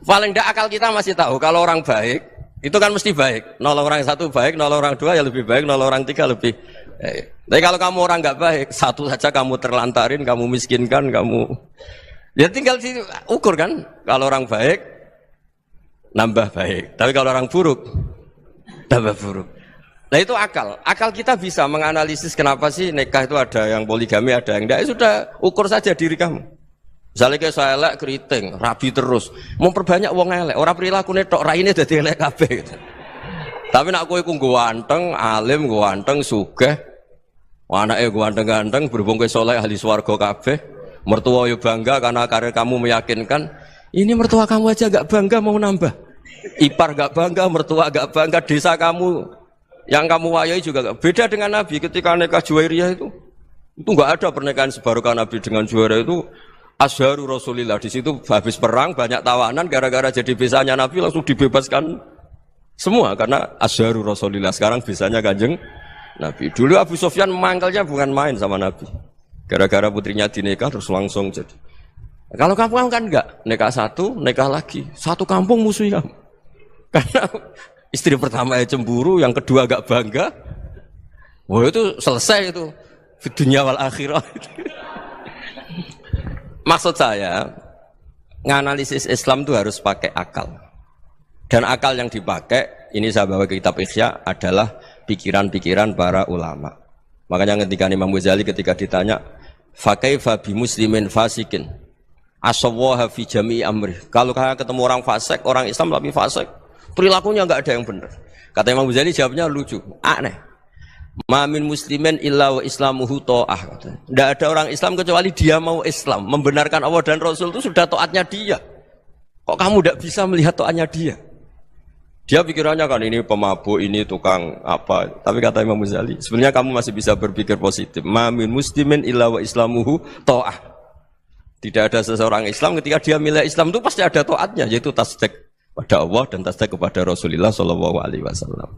[SPEAKER 2] Paling tidak akal kita masih tahu kalau orang baik itu kan mesti baik. Nolong orang satu baik, nolong orang dua ya lebih baik, nolong orang tiga lebih baik. Tapi kalau kamu orang nggak baik, satu saja kamu terlantarin, kamu miskinkan, kamu ya tinggal ukur kan. Kalau orang baik nambah baik, tapi kalau orang buruk tambah buruk. Nah itu akal. Akal kita bisa menganalisis kenapa sih nikah itu ada yang poligami, ada yang enggak. Ya sudah, ukur saja diri kamu. Misalnya kayak saya elek keriting, rabi terus, memperbanyak wong elek, orang perilaku netok, raine dadi elek kabeh gitu. Tapi nak kowe ku ganteng, alim, ganteng, sugih, anake ganteng-ganteng, berhubung kowe saleh ahli swarga kabeh, mertua yo bangga karena karir kamu meyakinkan. Ini mertua kamu aja enggak bangga mau nambah. Ipar enggak bangga, mertua enggak bangga, desa kamu yang kamu wayai juga enggak. Beda dengan Nabi ketika nikah Juwairiyah itu enggak ada pernikahan sebarokah Nabi dengan Juwairiyah itu. Azharu Rasulillah, di situ habis perang banyak tawanan, gara-gara jadi bisanya Nabi langsung dibebaskan semua karena Azharu Rasulillah. Sekarang bisanya Kanjeng Nabi. Dulu Abu Sufyan mangkelnya bukan main sama Nabi, gara-gara putrinya dinikah terus langsung jadi. Kalau kamu kan enggak, nikah satu, nikah lagi, satu kampung musuh kamu. Karena istri pertama cemburu, yang kedua agak bangga. Wah itu selesai itu, di dunia wal akhirah. Maksud saya, nganalisis Islam itu harus pakai akal. Dan akal yang dipakai, ini saya bawa ke kitab Ihya, adalah pikiran-pikiran para ulama. Makanya ketika Imam Ghazali ketika ditanya, fakaifa bi muslimin fasikin asawwaha fi jami'i amri. Kalau ketemu orang fasik, orang Islam tapi fasik, perilakunya enggak ada yang benar. Kata Imam Ghazali jawabnya lucu, aneh. Ma min muslimin illa wa islamuhu ta'ah. Tidak ada orang Islam kecuali dia mau Islam, membenarkan Allah dan Rasul itu sudah taatnya dia. Kok kamu tidak bisa melihat taatnya dia? Dia pikirannya kan ini pemabuk, ini tukang apa. Tapi kata Imam Ghazali, sebenarnya kamu masih bisa berpikir positif. Ma min muslimin illa wa islamuhu ta'ah. Tidak ada seseorang Islam ketika dia milih Islam itu pasti ada taatnya, yaitu tasdik pada Allah dan tasdik kepada Rasulullah sallallahu alaihi wasallam.